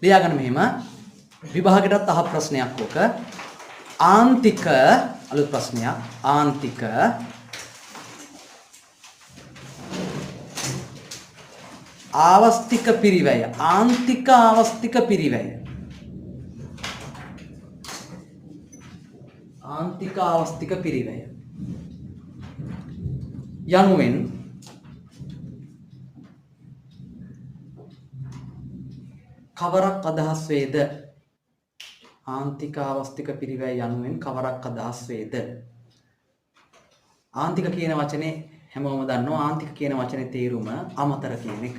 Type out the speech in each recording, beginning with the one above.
ලියාගන්න මෙහෙම විභාගයටත් අහ ප්‍රශ්නයක් ඕක. ආන්තික අලුත් ප්‍රශ්නයක්. ආන්තික ආවස්තික පිරිවැය. ආන්තික ආවස්තික පිරිවැය. ආන්තික ආවස්තික පිරිවැය යනුවෙන් කවරක් අදහස් වේද? ආන්තික ආවස්තික පිරිවැය යනුවෙන් කවරක් අදහස් වේද? ආන්තික කියන වචනේ හැමෝම දන්නවා. ආන්තික කියන වචනේ තේරුම අමතර කියන එක.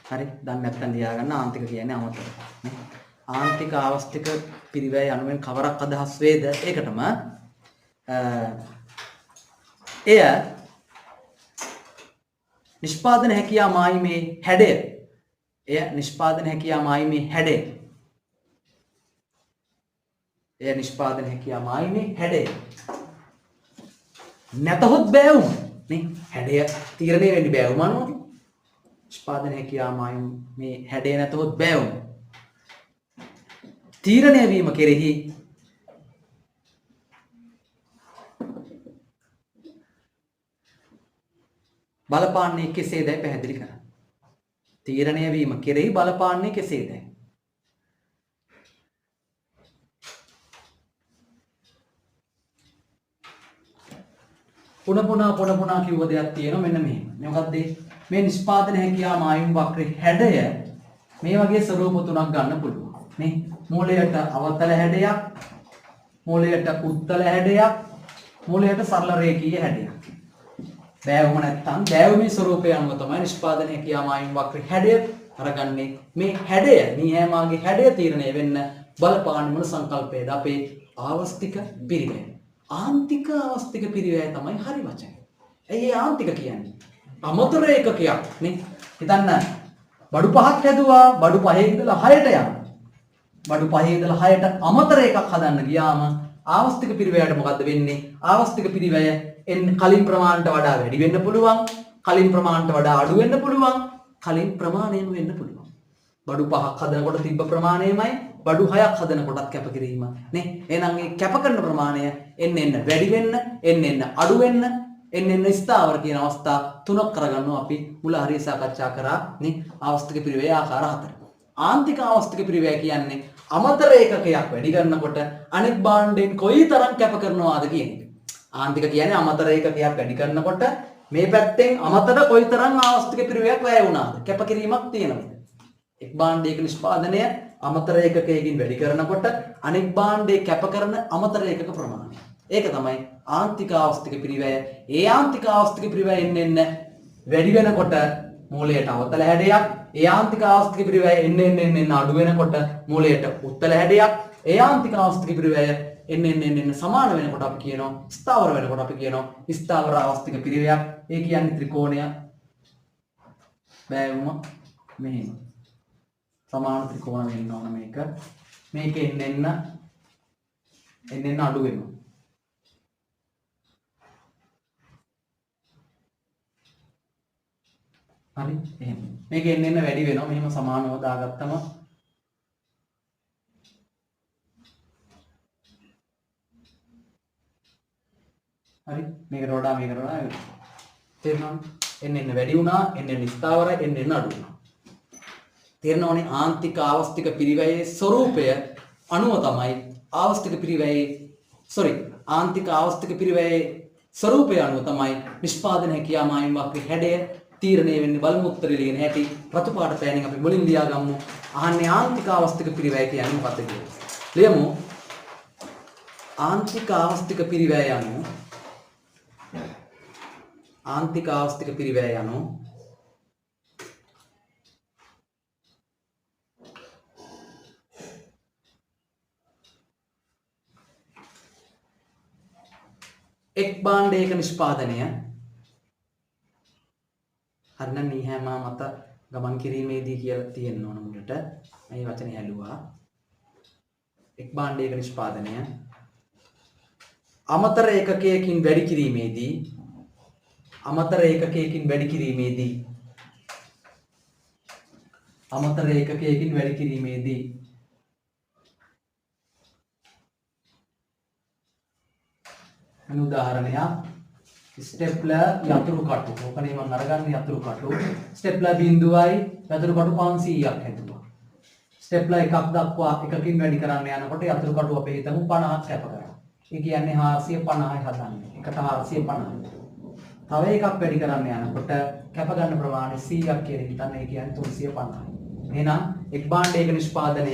හරි? දැන් නැත්තම් ලියාගන්න ආන්තික කියන්නේ අමතර. නේ? ආන්තික ආවස්තික පිරිවැය යනුවෙන් කවරක් අදහස් වේද? ඒකටම එය නිෂ්පාදන හැකියා මායිමේ හැඩය. එය නිෂ්පාදන හැකියා මායිමේ හැඩය. එය නිෂ්පාදන හැකියා මායිමේ හැඩය. නැතහොත් බෑවුම. නේ? හැඩය තීරණය වෙන්නේ බෑවුම අනුව. නිෂ්පාදන හැකියා මායිමේ හැඩය නැතහොත් බෑවුම. තීරණය වීම කෙරෙහි බලපාන්නේ කෙසේදයි පැහැදිලි කරන්න. තීරණය වීම කෙරෙහි බලපාන්නේ කෙසේදයි. පුන පුනා කිව්ව දෙයක් තියෙනවා මෙන්න මෙහෙම. මොකක්ද මේ නිෂ්පාදන හැකියා මායිම් වක්‍රේ හැඩය මේ වගේ ස්වරූප තුනක් ගන්න පුළුවන්. නේ? මූලයට අවතල හැඩයක්, මූලයට උත්තල හැඩයක්, මූලයට සරල රේඛීය හැඩයක්. බෑවුම නැත්තම් බෑවුමේ ස්වරූපය අනුව තමයි නිෂ්පාදන හැකියා මායිම් වක්‍රේ හැඩය අරගන්නේ. මේ හැඩය නීහෑමාගේ හැඩය තීරණය වෙන්න බලපාන මොන සංකල්පයේද? අපේ ආවස්තික පිරිවැය. ආන්තික ආවස්තික පිරිවැය තමයි හරි වචනේ. ඇයි ඒ ආන්තික කියන්නේ? අමතර ඒකකයක් නේ. හිතන්න බඩු පහක් හැදුවා. බඩු පහේ ඉඳලා 6ට යනවා. බඩු පහේ ඉඳලා 6ට අමතර එකක් හදන්න ගියාම ආවස්තික පිරිවැයට මොකද්ද වෙන්නේ? ආවස්තික පිරිවැය කලින් ප්‍රමාණයට වඩා වැඩි වෙන්න පුළුවන්. කලින් ප්‍රමාණයට වඩා අඩු වෙන්න පුළුවන්. කලින් ප්‍රමාණයෙන් වෙන්න පුළුවන්. බඩු 5ක් හදනකොට තිබ්බ ප්‍රමාණයමයි බඩු 6ක් හදනකොටත් කැප කිරීම නේ. එහෙනම් ඒ කැප කරන ප්‍රමාණය එන්න වැඩි වෙන්න, එන්න අඩු වෙන්න, එන්න ස්ථාවර කියන අවස්ථා තුනක් කරගන්නවා අපි මුල හරිය සාකච්ඡා කරා නේ. ආවස්තික පිරිවැය ආකාර 4. ආන්තික ආවස්තික පිරිවැය කියන්නේ අමතර ඒකකයක් වැඩි කරනකොට අනෙක් භාණ්ඩයෙන් කොයිතරම් කැප කරනවාද කියන එක. ආන්තික කියන්නේ අමතර ඒකකයක් වැඩි කරනකොට මේ පැත්තෙන් අමතර කොයිතරම් ආවස්තික පිරිවැයක් වැය වුණාද? කැපකිරීමක් තියෙනවද? එක් භාණ්ඩයක නිෂ්පාදනය අමතර ඒකකයකින් වැඩි කරනකොට අනෙක් භාණ්ඩයේ කැප කරන අමතර ඒකක ප්‍රමාණය. ඒක තමයි ආන්තික ආවස්තික පිරිවැය. ඒ ආන්තික ආවස්තික පිරිවැය එන්න වැඩි වෙනකොට මූලයට අවතල හැඩයක්, ඒ ආන්තික ආවස්තික පිරිවැය එන්න අඩු වෙනකොට මූලයට උත්තල හැඩයක්, ඒ ආන්තික ආවස්තික පිරිවැය එන්න සමාන වෙනකොට අපි කියනවා ස්ථාවර වෙනකොට අපි කියනවා ස්ථාවර ආවස්තික පිරිවැයක්. ඒ කියන්නේ ත්‍රිකෝණය බෑවුම මෙහෙම සමාන ත්‍රිකෝණ වෙන්න ඕන මේක. මේක එන්න අඩු වෙනවා. හරි එහෙම. මේක එන්න වැඩි වෙනවා. මෙහෙම සමානව දාගත්තම හරි මේකට වඩා තේරෙනවද? එන්න වැඩි වුණා, එන්න ස්ථාවරයි, එන්න අඩු වුණා. තේරෙනවනේ ආන්තික ආවස්තික පිරිවැයේ ස්වરૂපය අනුව තමයි ආවස්තික පිරිවැයේ ආන්තික ආවස්තික පිරිවැයේ ස්වરૂපය අනුව තමයි නිෂ්පාදන හැකියා මායිම් වක්‍රේ හැඩය තීරණය වෙන්නේ. බලමු උත්තරේ ලියන හැටි. රතු පාට පෑනෙන් අපි මුලින් ලියාගමු. අහන්නේ ආන්තික ආවස්තික පිරිවැය කියන්නේ මොකක්ද කියලා. ලියමු. ආන්තික ආවස්තික පිරිවැය යනු එක් භාණ්ඩයක නිෂ්පාදනය හරිනම් නීහෑමා මත ගමන් කිරීමේදී කියලා තියෙන්න ඕන මුලට. මේ වචනේ හැලුවා. එක් භාණ්ඩයක නිෂ්පාදනය අමතර ඒකකයකින් වැඩි කිරීමේදී අමතර ඒකකයකින් වැඩි කිරීමේදී මෙන්න උදාහරණයක් ස්ටෙප්ලර් යතුරු කටු. ඕකනේ මම අරගන්නේ යතුරු කටු. ස්ටෙප්ලර් බිඳුවයි යතුරු කටු 500ක් හැදුවා. ස්ටෙප්ලර් එකක් දක්වා එකකින් වැඩි කරන්න යනකොට යතුරු කටු අපි හිතමු 50ක් කැප කරනවා. ඒ කියන්නේ 450යි හදන්නේ. එකට 450යි. තව එකක් වැඩි කරන්න යනකොට කැප ගන්න ප්‍රමාණය 100ක් කියලා හිතන්න. ඒ කියන්නේ 350යි. එහෙනම් එක් භාණ්ඩයක නිෂ්පාදනය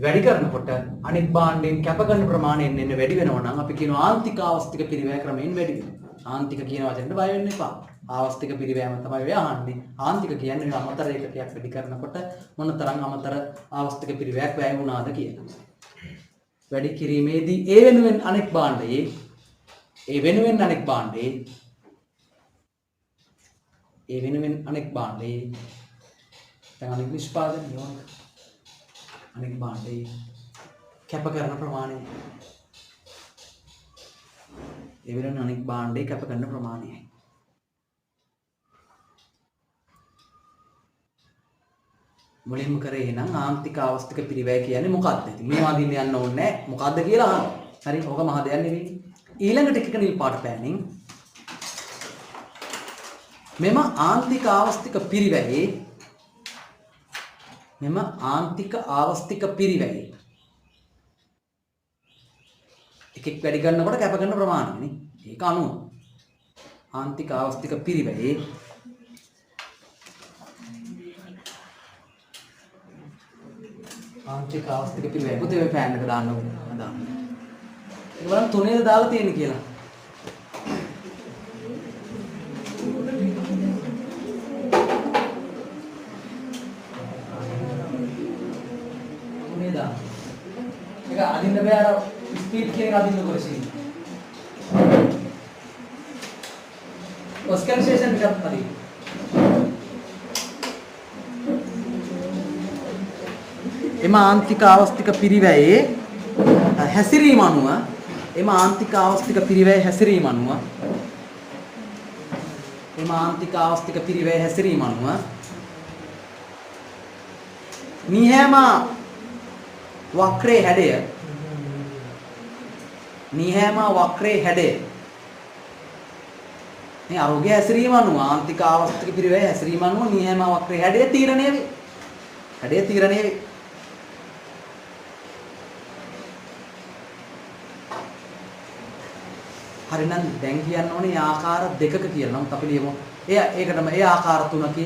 වැඩි කරනකොට අනෙක් භාණ්ඩයෙන් කැප ගන්න ප්‍රමාණය එන්න වැඩි වෙනවා නම් අපි කියනවා ආන්තික ආවස්තික පිරිවැය ක්‍රමයෙන් වැඩි වෙනවා. ආන්තික කියන වචනෙට බය වෙන්න එපා. ආවස්තික පිරිවැයම තමයි ඔය අහන්නේ. ආන්තික කියන්නේ අමතර ඒකකයක් වැඩි කරනකොට මොනතරම් අමතර ආවස්තික පිරිවැයක් වැය වුණාද කියලා. වැඩි කිරීමේදී ඒ වෙනුවෙන් අනෙක් භාණ්ඩයේ දැන් අනෙක් නිෂ්පාදනය අනෙක් භාණ්ඩයේ කැප කරන ප්‍රමාණය ඒ වෙනුවෙන් අනෙක් භාණ්ඩයේ කැප කරන ප්‍රමාණයයි. මුලින්ම කරේ නම් ආන්තික ආවස්තික පිරිවැය කියන්නේ මොකක්ද? ඉතින් මේවා දින්න යන්න ඕනේ නැහැ. මොකක්ද කියලා අහන්න. හරි. ඕක මහ දෙයක් නෙවෙයි. ඊළඟට එක නිල් පාට පෑනින් මෙම ආන්තික ආවස්තික පිරිවැයේ එකෙක් වැඩි කරනකොට කැප කරන ප්‍රමාණය නේ. ඒක අනුව ආන්තික ආවස්තික පිරිවැයේ පුතේ ඔය ෆෑන් එක දාන්න ඕනේ. දාන්න. ඒක බලන්න තුනේද දාලා තියෙන්නේ කියලා. තුනේ දාන්න. ඒක අදින්න බෑ අර ස්පීඩ් කියන එක අදින්න කොහොමද? ඔස්කන් ස්ටේෂන් එකක් හරි. එම ආන්තික ආවස්තික පිරිවැයේ හැසිරීම අනුව නිහැම වක්‍රයේ හැඩය මේ ආරෝග්‍ය හැසිරීම අනුව ආන්තික ආවස්තික පිරිවැයේ හැසිරීම අනුව නිහැම වක්‍රයේ හැඩය තීරණය වේ. හරිනම් දැන් කියන්න ඕනේ ආකාර දෙකක කියලා. නමුත් අපි ලියමු. ඒකටම ඒ ආකාර තුනකි.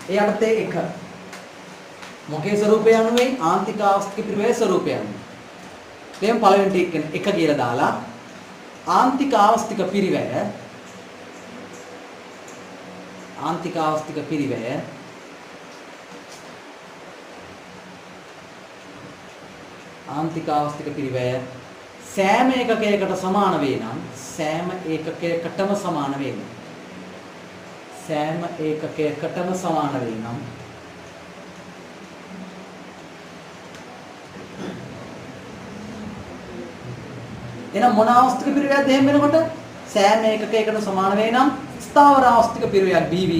ඒ අර්ථයේ එක. මොකේ ස්වරූපය අනුවයි ආන්තික ආවස්තික පිරිවැය ස්වරූපය අනුව. දැන් පළවෙනි එක කියලා දාලා ආන්තික ආවස්තික පිරිවැය සෑම ඒකකයකට සමාන වේ නම් එහෙනම් මොන ආවස්තික පිරිවැයක්ද එහෙම වෙනකොට සෑම ඒකකයකට සමාන වේ නම් ස්ථාවර ආවස්තික පිරිවැයක් BV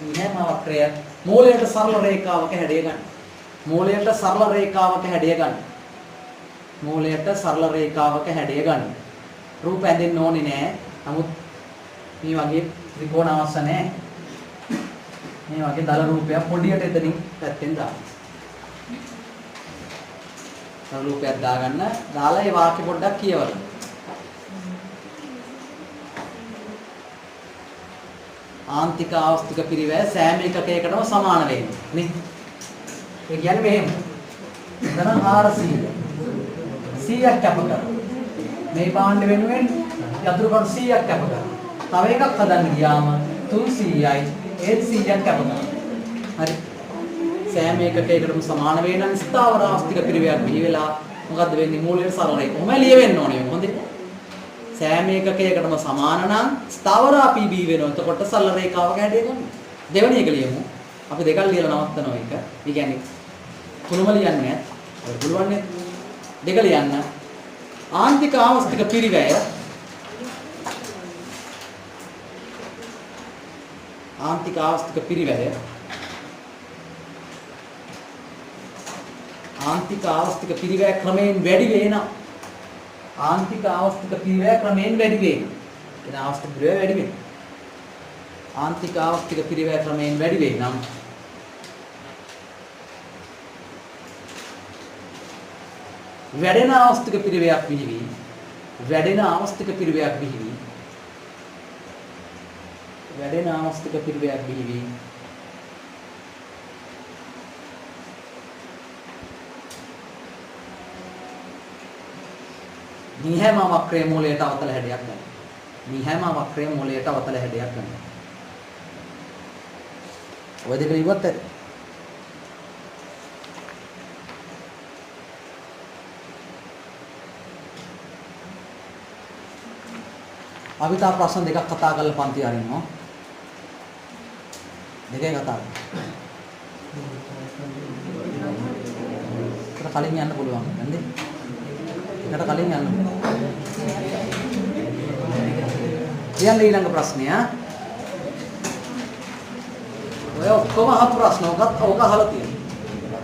නිහැම වක්‍රය මූලයට සරල රේඛාවක හැඩය ගන්න. රූප ඇඳෙන්න ඕනේ නෑ. නමුත් මේ වගේ ත්‍රිකෝණ අවශ්‍ය නෑ. මේ වගේ දල රූපයක් පොඩියට එතනින් පැත්තෙන් දාන්න. රූපයක් දාගන්න. දාලා ඒ වාක්‍ය පොඩ්ඩක් කියවන්න. ආන්තික ආවස්තික පිරිවැය සෑම එකකයකටම සමාන වෙන්නේ නේ. ඒ කියන්නේ මෙහෙම. එතන 400. 100ක් කැප කරනවා. මේ භාණ්ඩ වෙනුවෙන් යතුරු කණු 100ක් කැප කරනවා. තව එකක් හදන්න ගියාම 300යි ඒත් 100ක් කැප කරනවා. හරි. සෑම එකකයකටම සමාන වේ නම් ස්ථාවර ආවස්තික පිරිවැයක් බිහි වෙලා මොකද්ද වෙන්නේ මූලයට සරල රේඛ. කොහොමද ලියවෙන්න ඕනේ හොඳේ. සෑම ඒකකයකටම සමාන නම් ස්ථාවර PB වෙනවා. එතකොට සරල රේඛාවක හැඩය ගන්න. දෙවෙනි එක ලියමු. අපි දෙකක් ලියලා නවත්තනවා එක. ඒ කියන්නේ තුනම ලියන්නේ නැහැ. ඔය පුළුවන් නේද? දෙක ලියන්න. ආන්තික ආවස්තික පිරිවැය ආන්තික ආවස්තික පිරිවැය ආන්තික ආවස්තික පිරිවැය ක්‍රමයෙන් වැඩි වෙනවා. ආන්තික ආවස්තික පිරිවැය ක්‍රමයෙන් වැඩි වෙනවා. එන ආවස්තික පිරිවැය වැඩි වෙනවා. ආන්තික ආවස්තික පිරිවැය ක්‍රමයෙන් වැඩි වෙනවා. වැඩෙන ආවස්තික පිරිවැයක් බිහිවි. වැඩෙන ආවස්තික පිරිවැයක් බිහිවි. වැඩෙන ආවස්තික පිරිවැයක් බිහිවි. නිහැම වක්‍රයේ මූලයට අවතල හැඩයක් ගන්න. නිහැම වක්‍රයේ මූලයට අවතල හැඩයක් ගන්න. ඔය දෙක ඉවත් ඇද? අපි තා ප්‍රශ්න දෙකක් කතා කරලා පන්ති අරිනවා. දෙකේ කතා කරමු. ඒකට කලින් යන්න පුළුවන් නේද? ඒකට කලින් යන්න. ඊළඟ ඊළඟ ප්‍රශ්නය. ඔය ඔක්කොම අහපු ප්‍රශ්න ඕක අහලා තියෙනවා.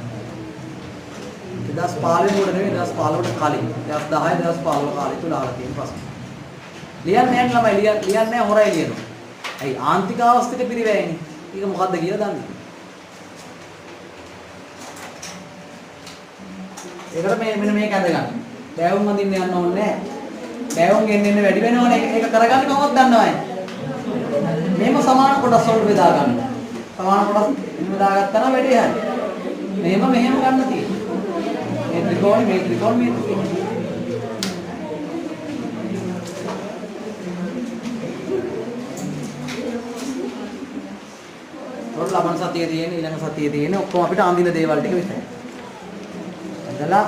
2015 උඩ නෙවෙයි 2015ට කලින් 2010 2015 කාලේ තුල අහලා තියෙන ප්‍රශ්න. ලියන්නේ නැහැ ළමයි ලියන්නේ නැහැ හොරයි ලියනවා. ඇයි ආන්තික අවස්ථික පිරිවැයනේ. ඒක මොකද්ද කියලා දන්නේ. ඒකට මෙන්න මේක ඇඳ ගන්න. බෑවුම් අඳින්න යන්න ඕනේ නැහැ. බෑවුම් ගෙන්න වැඩි වෙනවනේ ඒක කරගන්න කවවත් දන්නවයි. මේම සමාන කොටස් වලට බෙදා ගන්න. සමාන කොටස් බෙදාගත්තා නම් වැඩි හරි. මෙහෙම ගන්න තියෙන්නේ. මේ ත්‍රිකෝණය මේ ත්‍රිකෝණය මේ ත්‍රිකෝණය. ලබන සතියේ තියෙන ඊළඟ සතියේ තියෙන ඔක්කොම අපිට අඳින දේවල් ටික විතරයි. අදලා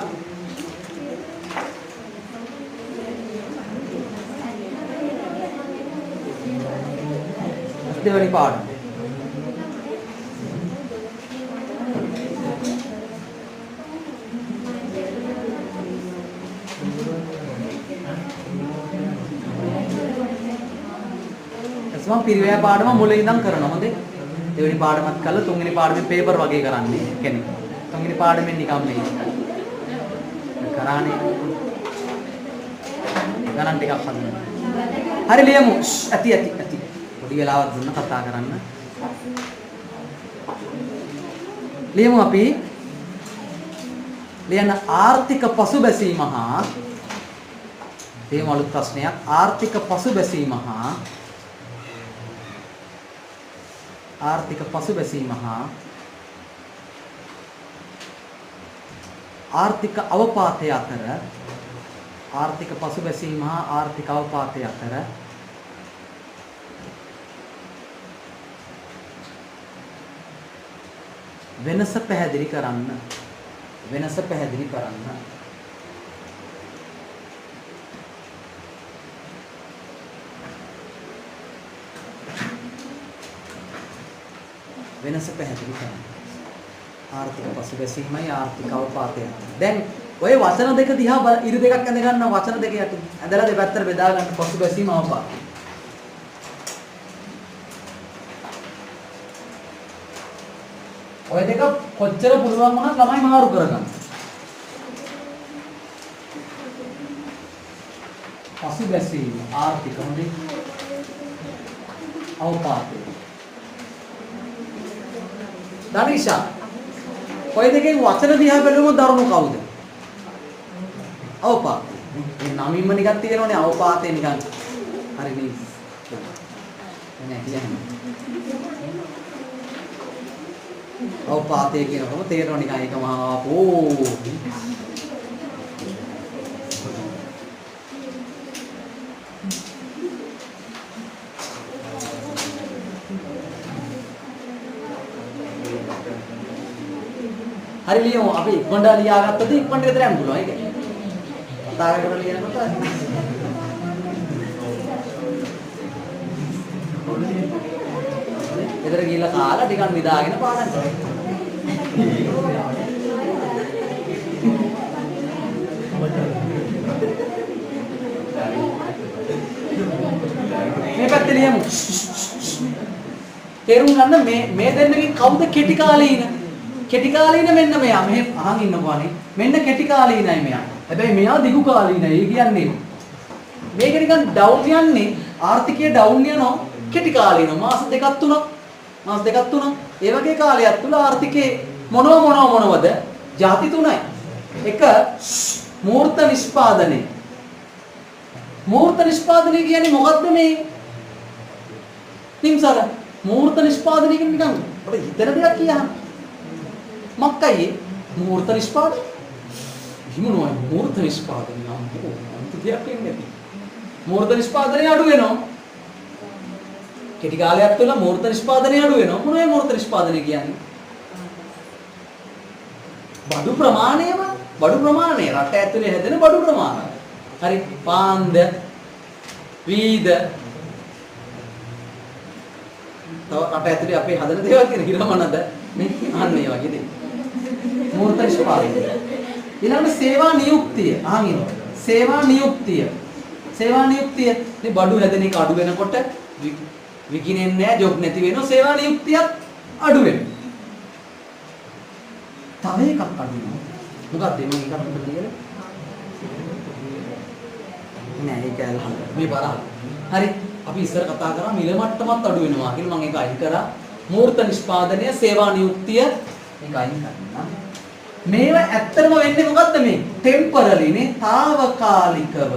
දෙවෙනි පාඩම. එස්ම පිරිවැය පාඩම මුලින් ඉඳන් කරනවා හොඳේ. දෙවෙනි පාඩමත් කළා තුන්වෙනි පාඩමේ පේපර් වගේ කරන්නේ. කියන්නේ තුන්වෙනි පාඩමෙන් නිකම් මේ කරානේ ගණන් ටිකක් හදන්න. හරි ලියමු. ඇති. පොඩි වෙලාවක් දුන්න කතා කරන්න. ලියමු අපි. ලියන ආර්ථික පසුබැසීම හා තේම අලුත් ප්‍රශ්නයක්. ආර්ථික පසුබැසීම හා ආර්ථික පසුබැසීම හා ආර්ථික අවපාතය අතර ආර්ථික පසුබැසීම හා ආර්ථික අවපාතය අතර වෙනස පැහැදිලි කරන්න. වෙනස පැහැදිලි කරන්න. වෙනස පැහැදිලි කරන්න. ආර්ථික පසුබැසීමයි ආර්ථික අවපාතය. දැන් ඔය වචන දෙක දිහා ඉරි දෙකක් ඇඳ ගන්න වචන දෙක යටින් ඇඳලා දෙපැත්තට බෙදා ගන්න පසුබැසීම අවපාතය. ඔය දෙක කොච්චර පුළුවන් වුණත් ළමයි මාරු කරගන්න. පසුබැසීම ආර්ථික හොඳේ අවපාතය. දනිෂා ඔය දෙකේ වචන දිහා බැලුවම දරුණු කවුද? අවපාතය. මේ නමින්ම නිකන් තියෙනවනේ අවපාතය නිකන්. හරි නේද? නෑ කියන්නේ. අවපාතය කියනකොම තේරෙනවා නිකන් ඒක මහා පෝ. හරි ලියමු අපි ඉක්මනට ලියාගත්තද ඉක්මනට ගෙදර යන්න පුළුවන් ඒක. කතා කරලා ලියනකොට ගෙදර ගිහිල්ලා කාලා ටිකක් නිදාගෙන පාඩම් කරනවා. මේ පැත්තේ ලියමු. තේරුම් ගන්න මේ දෙන්නකින් කවුද කෙටි කාලීන? කෙටි කාලීන මෙන්න මෙයා. මෙහෙ අහන් ඉන්නකෝනේ. මෙන්න කෙටි කාලීනයි මෙයා. හැබැයි මෙයා දිගු කාලීනයි. ඒ කියන්නේ මේක නිකන් ඩවුන් යන්නේ ආර්ථිකය ඩවුන් යනවා කෙටි කාලීන මාස දෙකක් තුනක් ඒ වගේ කාලයක් තුල ආර්ථිකේ මොනවද? ಜಾති තුනයි. එක මූර්ත නිෂ්පාදනය. මූර්ත නිෂ්පාදනය කියන්නේ මොකද්ද මේ? නිම්සල මූර්ත නිෂ්පාදනය කියන්නේ නිකන් අපිට හිතන දෙයක් කියහම. මක්කයි මූර්ත නිෂ්පාදනය? හිමුනෝයි මූර්ත නිෂ්පාදනය නම් අන්ත දෙයක් වෙන්නේ නැති. මූර්ත නිෂ්පාදනය අඩු වෙනවා. කෙටි කාලයක් තුළ මූර්ත නිෂ්පාදනය අඩු වෙනවා. මොනවයි මූර්ත නිෂ්පාදනය කියන්නේ? බඩු ප්‍රමාණය රට ඇතුලේ හැදෙන බඩු ප්‍රමාණය. හරි පාන්ද වීද තව රට ඇතුලේ අපේ හදන දේවල් කියන හිරමනද මේ අහන්න ඒ වගේ දේ. මූර්ත නිෂ්පාදනය. ඊළඟට සේවා නියුක්තිය. අහන් ඉන්න. සේවා නියුක්තිය මේ බඩු හැදෙන එක අඩු වෙනකොට විකිනෙන්නේ නැහැ ජොබ් නැති වෙනවා සේවා නියුක්තියත් අඩු වෙනවා. තව එකක් අඩු වෙනවා. මොකක්ද මම එකක් උඹට කියලා? නෑ ඒක ඇල්හන්න. මේ බලන්න. හරි අපි ඉස්සර කතා කරා මිල මට්ටමත් අඩු වෙනවා කියලා මම ඒක අයින් කරා. මූර්ත නිෂ්පාදනය සේවා නියුක්තිය ඒක අයින් කරනවා. මේවා ඇත්තටම වෙන්නේ මොකද්ද මේ? ටෙම්පරරි නේ తాවකාලිකව.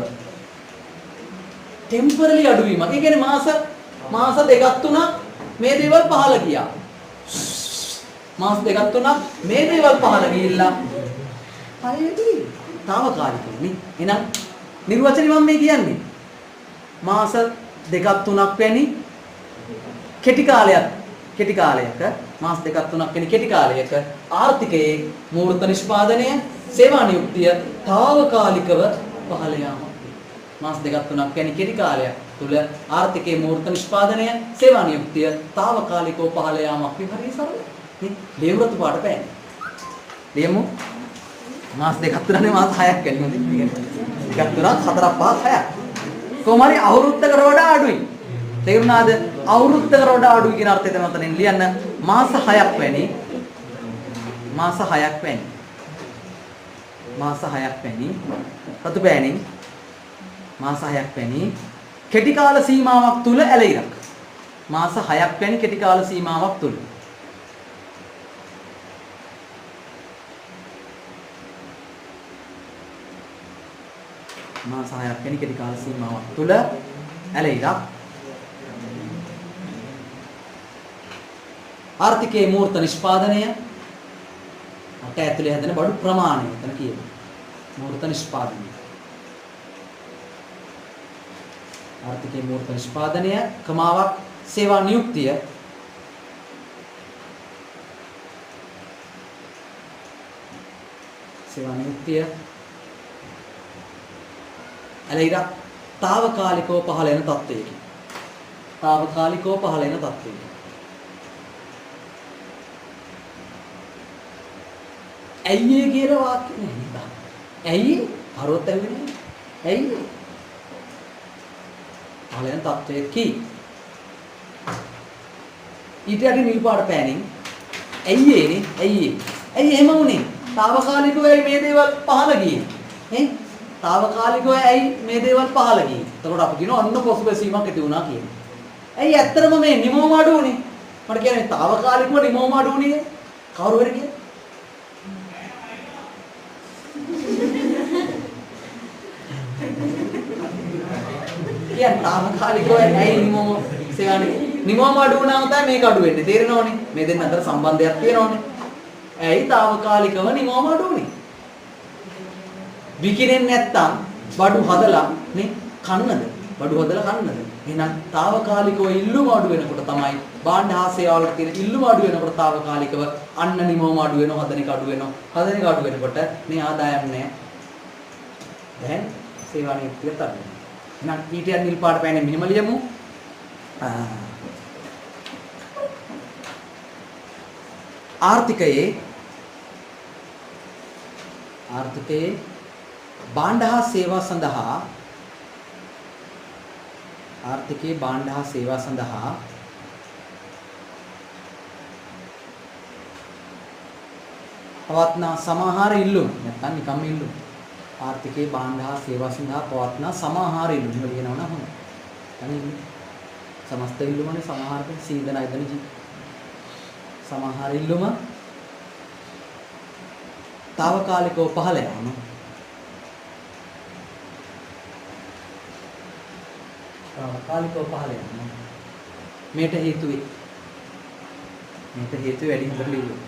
ටෙම්පරරි අඩුවීමක්. ඒ කියන්නේ මාස දෙකක් තුනක් මේ දේවල් පහළ ගියා. මාස දෙකක් තුනක් මේ දේවල් පහළ ගිහිල්ලා හරියදී తాවකාලිකව නේ. එහෙනම් නිර්වචනය මම මේ කියන්නේ මාස දෙකක් තුනක් වැනි කෙටි කාලයක මාස දෙකක් තුනක් වැනි කෙටි කාලයක ආර්ථිකයේ මූර්ත නිෂ්පාදනය සේවා නියුක්තිය తాවකාලිකව පහළ යාම. මාස දෙකක් තුනක් වැනි කෙටි කාලයක් තුල ආර්ථිකයේ මූර්ත නිෂ්පාදනය සේවා නියුක්තිය తాවකාලිකව පහළ යාමක් විහාරී සරල නේ ලේවරතු පාට පෑන්නේ. ලියමු මාස දෙකක් තුනනේ මාස 6ක් වෙන්නේ. දෙකක් තුනක් 4ක් 5ක් 6ක්. කොහොම හරි අවුරුද්දකට වඩා අඩුයි. තේරුණාද? අවුරුද්දකට වඩා අඩුයි කියන අර්ථය තමයි මතනින් ලියන්න. මාස 6ක් වැනි රතු පෑනින් මාස 6ක් වැනි කෙටි කාල සීමාවක් තුල ඇලෙයිරක්. මාස 6ක් වැනි කෙටි කාල සීමාවක් තුල මාස 6ක් වැනි කෙටි කාල සීමාවක් තුල ඇලෙයිරක්. ආර්ථිකයේ මූර්ත නිෂ්පාදනය රට ඇතුලේ හැදෙන බඩු ප්‍රමාණය එතන කියනවා. මූර්ත නිෂ්පාදනය. ආර්ථිකයේ මූර්ත නිෂ්පාදනය කමාවක් සේවා නියුක්තිය ඇලෙයිරක් తాවකාලිකව පහළ වෙන තත්ත්වයකින්. ඇයි කියලා වාක්‍ය නෑ. ඇයි? හරවත් ඇවිල්ලා. ඇයි? පහළ වෙන තත්ත්වයකින්. ඊට යටි නිල් පාට පෑනින් ඇයි ඒනේ? ඇයි එහෙම වුනේ? తాවකාලිකව ඇයි මේ දේවල් පහළ ගියේ? తాවකාලිකව ඇයි මේ දේවල් පහළ ගියේ? එතකොට අපි කියනවා අන්න පොසු බැසීමක් ඇති වුණා කියලා. ඇයි ඇත්තටම මේ නිමෝම අඩු වුනේ? මට කියන්නේ తాවකාලිකව නිමෝම අඩු වුනේ කවුරු හරි කියන්නේ? කියන්නේ తాවකාලිකව ඇයි නිමෝම අඩු වුණාම තමයි මේක අඩු වෙන්නේ. තේරෙනවනේ? මේ දෙන්න අතර සම්බන්ධයක් තියෙනවනේ. ඇයි తాවකාලිකව නිමෝම අඩු වුනේ? විකිනෙන්නේ නැත්තම් බඩු හදලා නේ කන්නද? එහෙනම් తాවකාලිකව ඉල්ලුම අඩු වෙනකොට තමයි භාණ්ඩ හා සේවා වල තියෙන ඉල්ලුම අඩු වෙනකොට తాවකාලිකව අන්න නිමෝම අඩු වෙනවා, හදන එක අඩු වෙනවා. හදන එක අඩු වෙනකොට මේ ආදායම් නැහැ. දැන් සේවා නියුක්තිය තමයි. එහෙනම් ඊට යන නිල් පාට පෑනේ මෙහෙම ලියමු. ආර්ථිකයේ භාණ්ඩ හා සේවා සඳහා පවත්නා සමාහාර ඉල්ලුම් නැත්නම් නිකම්ම ඉල්ලුම් ආර්ථිකයේ භාණ්ඩ හා සේවා සඳහා පවත්නා සමාහාර ඉල්ලුම් කියනවා නම් හොඳයි. අනේ සමස්ත ඉල්ලුමනේ සමාහාරක සීදන අයදන ජී සමාහාර ඉල්ලුම తాවකාලිකව පහළ යනවා. తాවකාලිකව පහළ යනවා. මේට හේතුයි වැඩි හොඳට ලියුවා.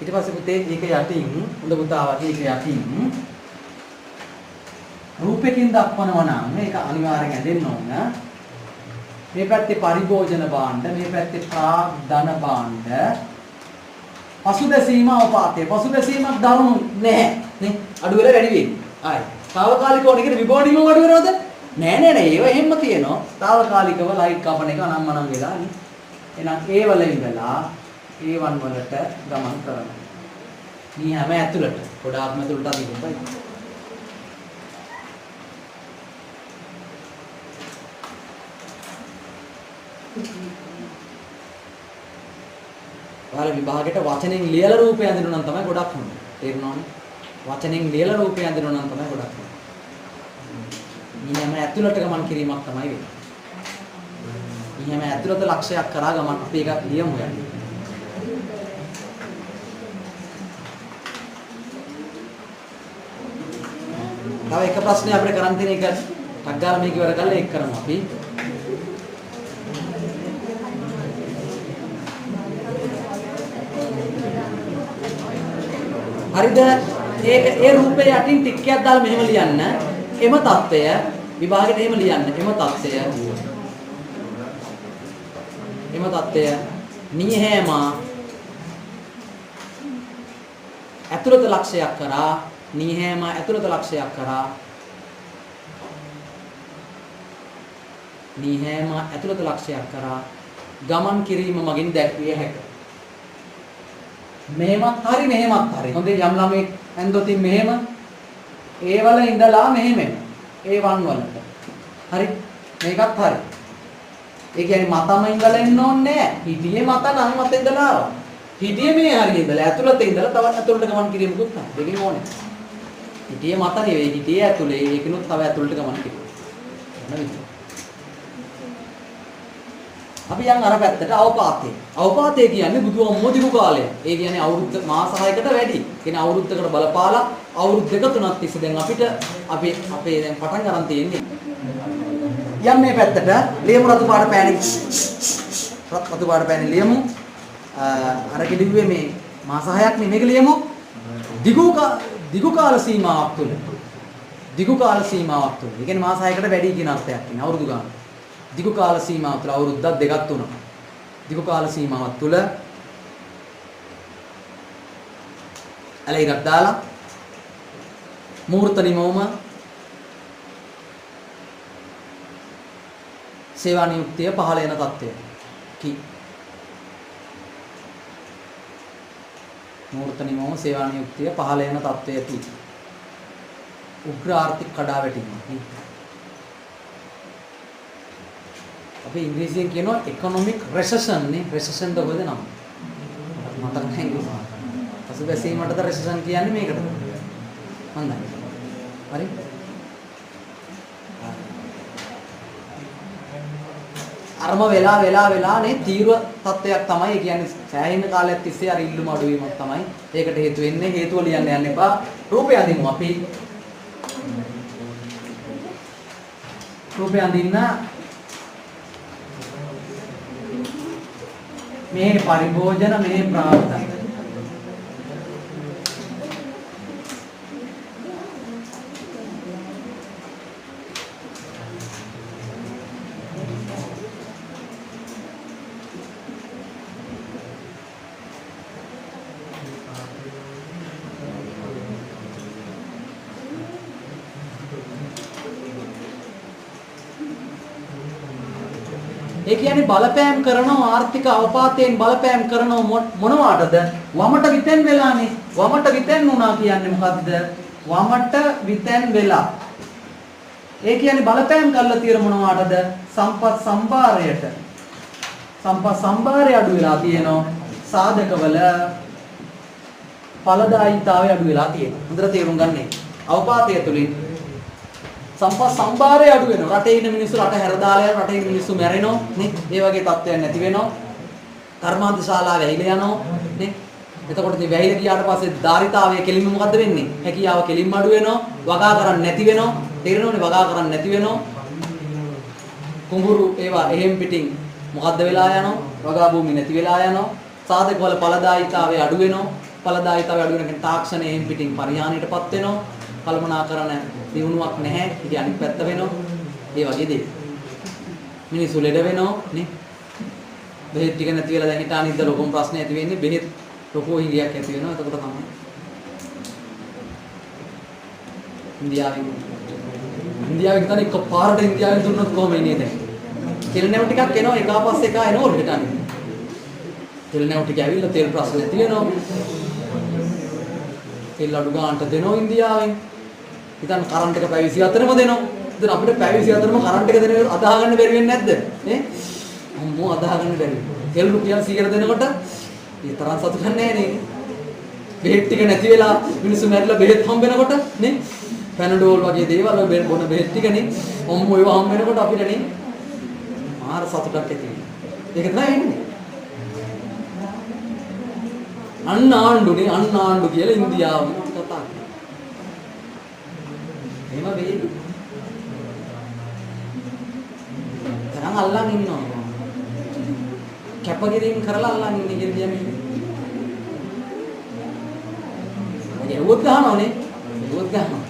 ඊට පස්සේ පුතේ ඒක යටින් හොඳ පුතා වගේ ඒක යටින් රූපයකින් දක්වනවා නම් ඒක අනිවාර්යෙන් ඇදෙන්න ඕන. මේ පැත්තේ පරිභෝජන භාණ්ඩ, මේ පැත්තේ ප්‍රාග්ධන භාණ්ඩ. පසුබැසීම අවපාතය. පසුබැසීමක් දරුණු නැහැ. නේ? අඩු වෙලා වැඩි වෙන්නේ. ආයි. තාවකාලිකව නිකන් විභෝණිම අඩු වෙනවද? නෑ. ඒව එහෙම තියෙනවා. තාවකාලිකව ලයිට් කපන එක අනම්මනම් වෙලා නේ. එහෙනම් ඒ වල ඉඳලා A1 වලට ගමන් කරනවා. මේ හැම ඇතුළට ගොඩාක්ම ඇතුළට අදිනවා. ඔයාලා විභාගෙට වචනෙන් ලියලා රූපය අඳිනවා නම් තමයි ගොඩක් හොඳ. තේරුණානේ? වචනෙන් ලියලා රූපය අඳිනවා නම් තමයි ගොඩක් හොඳ. මේ හැම ඇතුළට ගමන් කිරීමක් තමයි වෙන්නේ. එහෙම ඇතුළත ලක්ෂයක් කරා ගමන් අපි එකක් ලියමු යන්නේ. තව එක ප්‍රශ්නයක් අපිට කරන් තියෙන එක ටක් ගාලා මේක ඉවර කරලා ඒක කරමු අපි. හරිද? ඒ රූපේ යටින් ටික් එකක් දාලා මෙහෙම ලියන්න. එම தত্ত্বය විභාගෙට එහෙම ලියන්න. එම தত্ত্বය නිහේම ඇතුළත ලක්ෂයක් කරා ගමන් කිරීම මගින් දැක්විය හැකිය. මෙහෙමත් හරි මෙහෙමත් හරි. හොඳේ යම් ළමෙක් ඇන්දොතින් මෙහෙම ඒ වල ඉඳලා මෙහෙම A1 වලට. හරි මේකත් හරි. ඒ කියන්නේ මතම ඉඳලා එන්න ඕනේ නැහැ. හිතියේ මත නම් මත ඉඳලා ආවා. හිතියේ මේ හරිය ඉඳලා ඇතුළත ඉඳලා තවත් ඇතුළට ගමන් කිරීමකුත් නැහැ. දෙකෙන් ඕනේ. හිතියේ මත නෙවෙයි හිතියේ ඇතුළේ ඒකිනුත් තව ඇතුළට ගමන් කිරීම. අපි යන් අර පැත්තට අවපාතය. අවපාතය කියන්නේ බුදුන් දිගු කාලය. ඒ කියන්නේ අවුරුදු මාස 6කට වැඩි. කියන්නේ අවුරුද්දකට බලපාලා අවුරුදු 2-3ක් තිස්සේ දැන් අපිට අපේ දැන් පටන් ගන්න තියෙන්නේ. යම් මේ පැත්තට ලියමු රතු පාට පෑනේ ලියමු. අර කිලිව්වේ මේ මාස 6ක් නේ මේක ලියමු. දිගු කාල සීමාවක් තුල. ඒ කියන්නේ මාස 6කට වැඩි කියන අර්ථයක් තියෙනවා අවුරුදු ගාන. දිගු කාල සීමාව තුළ අවුරුද්දක් දෙකක් තුනක්. දිගු කාල සීමාවක් තුළ ඇලයිරක් දාලා මූර්ත නිමවම සේවා නියුක්තිය පහළ වෙන තත්ත්වය. මූර්ත නිමවම සේවා නියුක්තිය පහළ වෙන තත්ත්වයකි. උග්‍ර ආර්ථික කඩාවැටීම. අපි ඉංග්‍රීසියෙන් කියනවා economic recession නේ. recession ද හොයද නම. මතක නැහැ ඉංග්‍රීසි. පසුබැසීමටද recession කියන්නේ මේකට. හොඳයි. හරි. අරම වෙලා නේ තීව්‍ර තත්ත්වයක් තමයි. ඒ කියන්නේ සෑහෙන කාලයක් තිස්සේ අර ඉල්ලුම අඩුවීමක් තමයි. ඒකට හේතු වෙන්නේ. හේතුව ලියන්න යන්න එපා. රූපය අඳිමු අපි. රූපය අඳින්න මේ පරිභෝජන මේ ප්‍රාර්ථන ඒ කියන්නේ බලපෑම් කරනවා ආර්ථික අවපාතයෙන් බලපෑම් කරනවා මොනවාටද? වමට විතෙන් වෙලානේ. වමට විතෙන් වුණා කියන්නේ මොකද්ද? වමට විතෙන් වෙලා. ඒ කියන්නේ බලපෑම් කරලා තියෙන මොනවාටද? සම්පත් සම්භාරයට. සම්පත් සම්භාරය අඩු වෙලා තියෙනවා. සාධකවල ඵලදායීතාවය අඩු වෙලා තියෙනවා. හොඳට තේරුම් ගන්න. අවපාතය තුලින් සම්පත් සම්භාරය අඩු වෙනවා. රටේ ඉන්න මිනිස්සු රට හැර දාලා යනවා. රටේ ඉන්න මිනිස්සු මැරෙනවා නේ. ඒ වගේ තත්ත්වයන් නැති වෙනවා. කර්මාන්ත ශාලා වැහිලා යනවා නේ. එතකොට මේ වැහිලා ගියාට පස්සේ ධාරිතාවය කෙලින්ම මොකද්ද වෙන්නේ? හැකියාව කෙලින්ම අඩු වෙනවා. වගා කරන්නේ නැති වෙනවා. තේරෙනවනේ වගා කරන්නේ නැති වෙනවා. කුඹුරු ඒවා එහෙම් පිටින් මොකද්ද වෙලා යනවා? වගා භූමි නැති වෙලා යනවා. සාධක වල ඵලදායීතාවය අඩු වෙනවා. ඵලදායීතාවය අඩු වෙන කෙනා තාක්ෂණය එහෙම් පිටින් පරිහානියටපත් වෙනවා. කල්පනාකරන දිනුවක් නැහැ. ඉතින් අනිත් පැත්ත වෙනවා. ඒ වගේ දේ. මිනිස්සු ලෙඩ වෙනවා නේ. බෙහෙත් ටික නැති වෙලා දැන් හිතාන ඉඳලා ලොකුම ප්‍රශ්නේ ඇති වෙන්නේ බෙහෙත් ලොකු හිඟයක් ඇති වෙනවා. එතකොට තමයි ඉන්දියාවෙන් හිතන්නේ එකපාරට ඉන්දියාවෙන් දුන්නොත් කොහොම එන්නේ දැන්? තෙල් නැව් ටිකක් එනවා එකපාස්සේ එක එනවලු හිටන්නේ. තෙල් නැව් ටික ඇවිල්ලා තෙල් ප්‍රශ්න නැති වෙනවා. තෙල් අඩු ගන්නට දෙනවා ඉන්දියාවෙන්. හිතන්න කරන්ට් එක පැය 24ම දෙනවා. ඉතින් අපිට පැය 24ම කරන්ට් එක දෙන අදාහ ගන්න බැරි වෙන්නේ නැද්ද? නේ? අම්මෝ අදාහ ගන්න බැරි. තෙල් රුපියල් 100කට දෙනකොට ඒ තරම් සතුටක් නැහැ නේ. බෙහෙත් ටික නැති වෙලා මිනිස්සු මැරිලා බෙහෙත් හම්බ වෙනකොට නේ? පැනඩෝල් වගේ දේවල් බොන බෙහෙත් ටිකනේ. අම්මෝ ඒවා හම්බ වෙනකොට අපිට නේ මාර සතුටක් ඇති වෙනවා. ඒක තමයි එන්නේ. අන්න ආණ්ඩු කියලා ඉන්දියාව කතා කරනවා. එහෙම වෙයි. තරංග අල්ලන් ඉන්නවා. කැපකිරීම කරලා අල්ලන් ඉන්නේ කියලා කියන්නේ. ඒවොත් ගහනවනේ. ඒවොත් ගහනවා.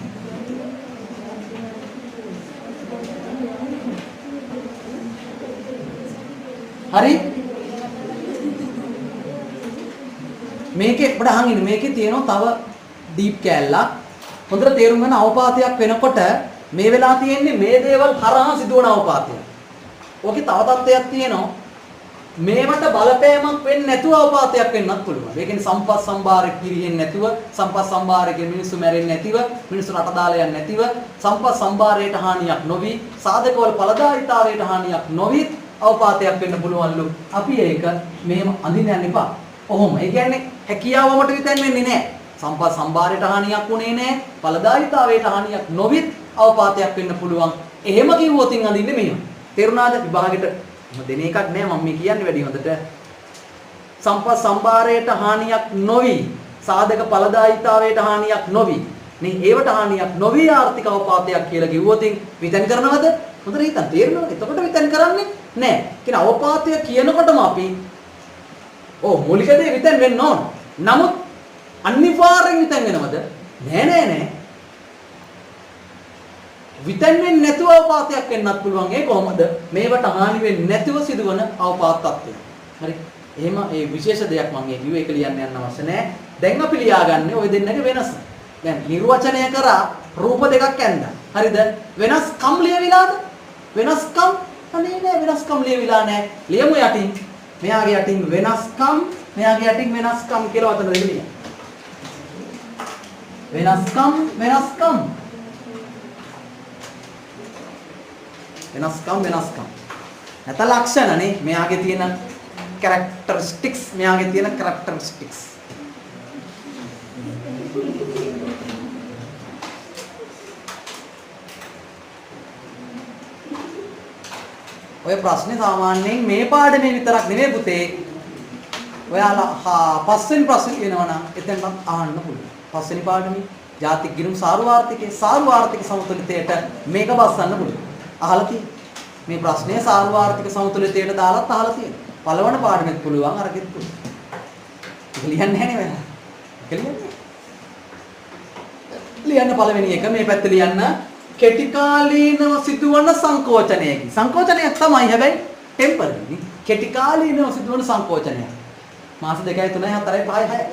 හරි? මේකේ අපිට අහන් ඉන්නේ මේකේ තියෙනවා තව ඩීප් කෑල්ලක්. හොඳට තේරුම් ගන්න අවපාතයක් වෙනකොට මේ වෙලා තියෙන්නේ මේ දේවල් හරහා සිදුවන අවපාතයක්. ඕකේ තව තත්ත්වයක් තියෙනවා. මේවට බලපෑමක් වෙන්නේ නැතුව අවපාතයක් වෙන්නත් පුළුවන්. ඒ කියන්නේ සම්පත් සම්භාරයක් පිරෙන්නේ නැතුව, සම්පත් සම්භාරයේ මිනිස්සු මැරෙන්නේ නැතිව, මිනිස්සු රට දාලා යන්නේ නැතිව, සම්පත් සම්භාරයට හානියක් නොවි, සාධකවල ඵලදායීතාවයට හානියක් නොවි අවපාතයක් වෙන්න පුළුවන්ලු. අපි ඒක මෙහෙම අඳින්න යන්න එපා. ඔහොම. ඒ කියන්නේ හැකියාවමට විතර වෙන්නේ නැහැ. සම්පත් සම්භාරයට හානියක් වුණේ නැහැ. ඵලදායීතාවයට හානියක් නොවිත් අවපාතයක් වෙන්න පුළුවන්. එහෙම කිව්වොතින් අඳින්නේ මෙහෙම. තේරුණාද? විභාගෙට දෙන එකක් නෑ මම මේ කියන්නේ වැඩි හොඳට. සම්පත් සම්භාරයට හානියක් නොවි, සාධක ඵලදායීතාවයට හානියක් නොවි. මේ ඒවට හානියක් නොවි ආර්ථික අවපාතයක් කියලා කිව්වොතින් විතන් කරනවද? හොඳට හිතන්න තේරෙනවද? එතකොට විතන් කරන්නේ නෑ. කියන අවපාතය කියනකොටම අපි මූලික දේ විතන් වෙන්න ඕන. නමුත් අනිවාර්යෙන් විතන් වෙනවද? නෑ. විතන් වෙන්නේ නැතුව අවපාතයක් වෙන්නත් පුළුවන්. ඒ කොහොමද? මේවට හානි වෙන්නේ නැතුව සිදුවන අවපාත තත්ත්වය. හරි. එහෙම ඒ විශේෂ දෙයක් මම කිව්වේ ඒක ලියන්න යන්න අවශ්‍ය නෑ. දැන් අපි ලියාගන්නේ ওই දෙන්නගේ වෙනස. දැන් නිර්වචනය කරා රූප දෙකක් ඇඳලා. හරිද? වෙනස්කම් ලියවිලාද? වෙනස්කම් අනේ නෑ වෙනස්කම් ලියවිලා නෑ. ලියමු යටින්. මෙයාගේ යටින් වෙනස්කම්, මෙයාගේ යටින් වෙනස්කම් කියලා වචන දෙක ලියන්න. වෙනස්කම්. නැත ලක්ෂණනේ මෙයාගේ තියෙන characteristics මෙයාගේ තියෙන characteristics. ඔය ප්‍රශ්නේ සාමාන්‍යයෙන් මේ පාඩමේ විතරක් නෙමෙයි පුතේ. ඔයාලා පස්වෙනි ප්‍රශ්නේ කියනවනම් එතනත් අහන්න පුළුවන්. පස්වෙනි පාඩමේ ජාතික ගිණුම් සාර්වාර්ථිකයේ සාර්වාර්ථික සමතුලිතයට මේක බස්සන්න පුළුවන්. අහලා තියෙනවා. මේ ප්‍රශ්නේ සාර්වාර්ථික සමතුලිතයට දාලාත් අහලා තියෙනවා. පළවන පාඩමෙත් පුළුවන් අරගෙත් පුළුවන්. ලියන්නේ නැහැ නේද? ලියන්න පළවෙනි එක මේ පැත්ත ලියන්න කෙටි කාලීනව සිදුවන සංකෝචනයකි. සංකෝචනයක් තමයි හැබැයි ටෙම්පරරි. කෙටි කාලීනව සිදුවන සංකෝචනයක්. මාස 2යි 3යි 4යි 5යි 6යි.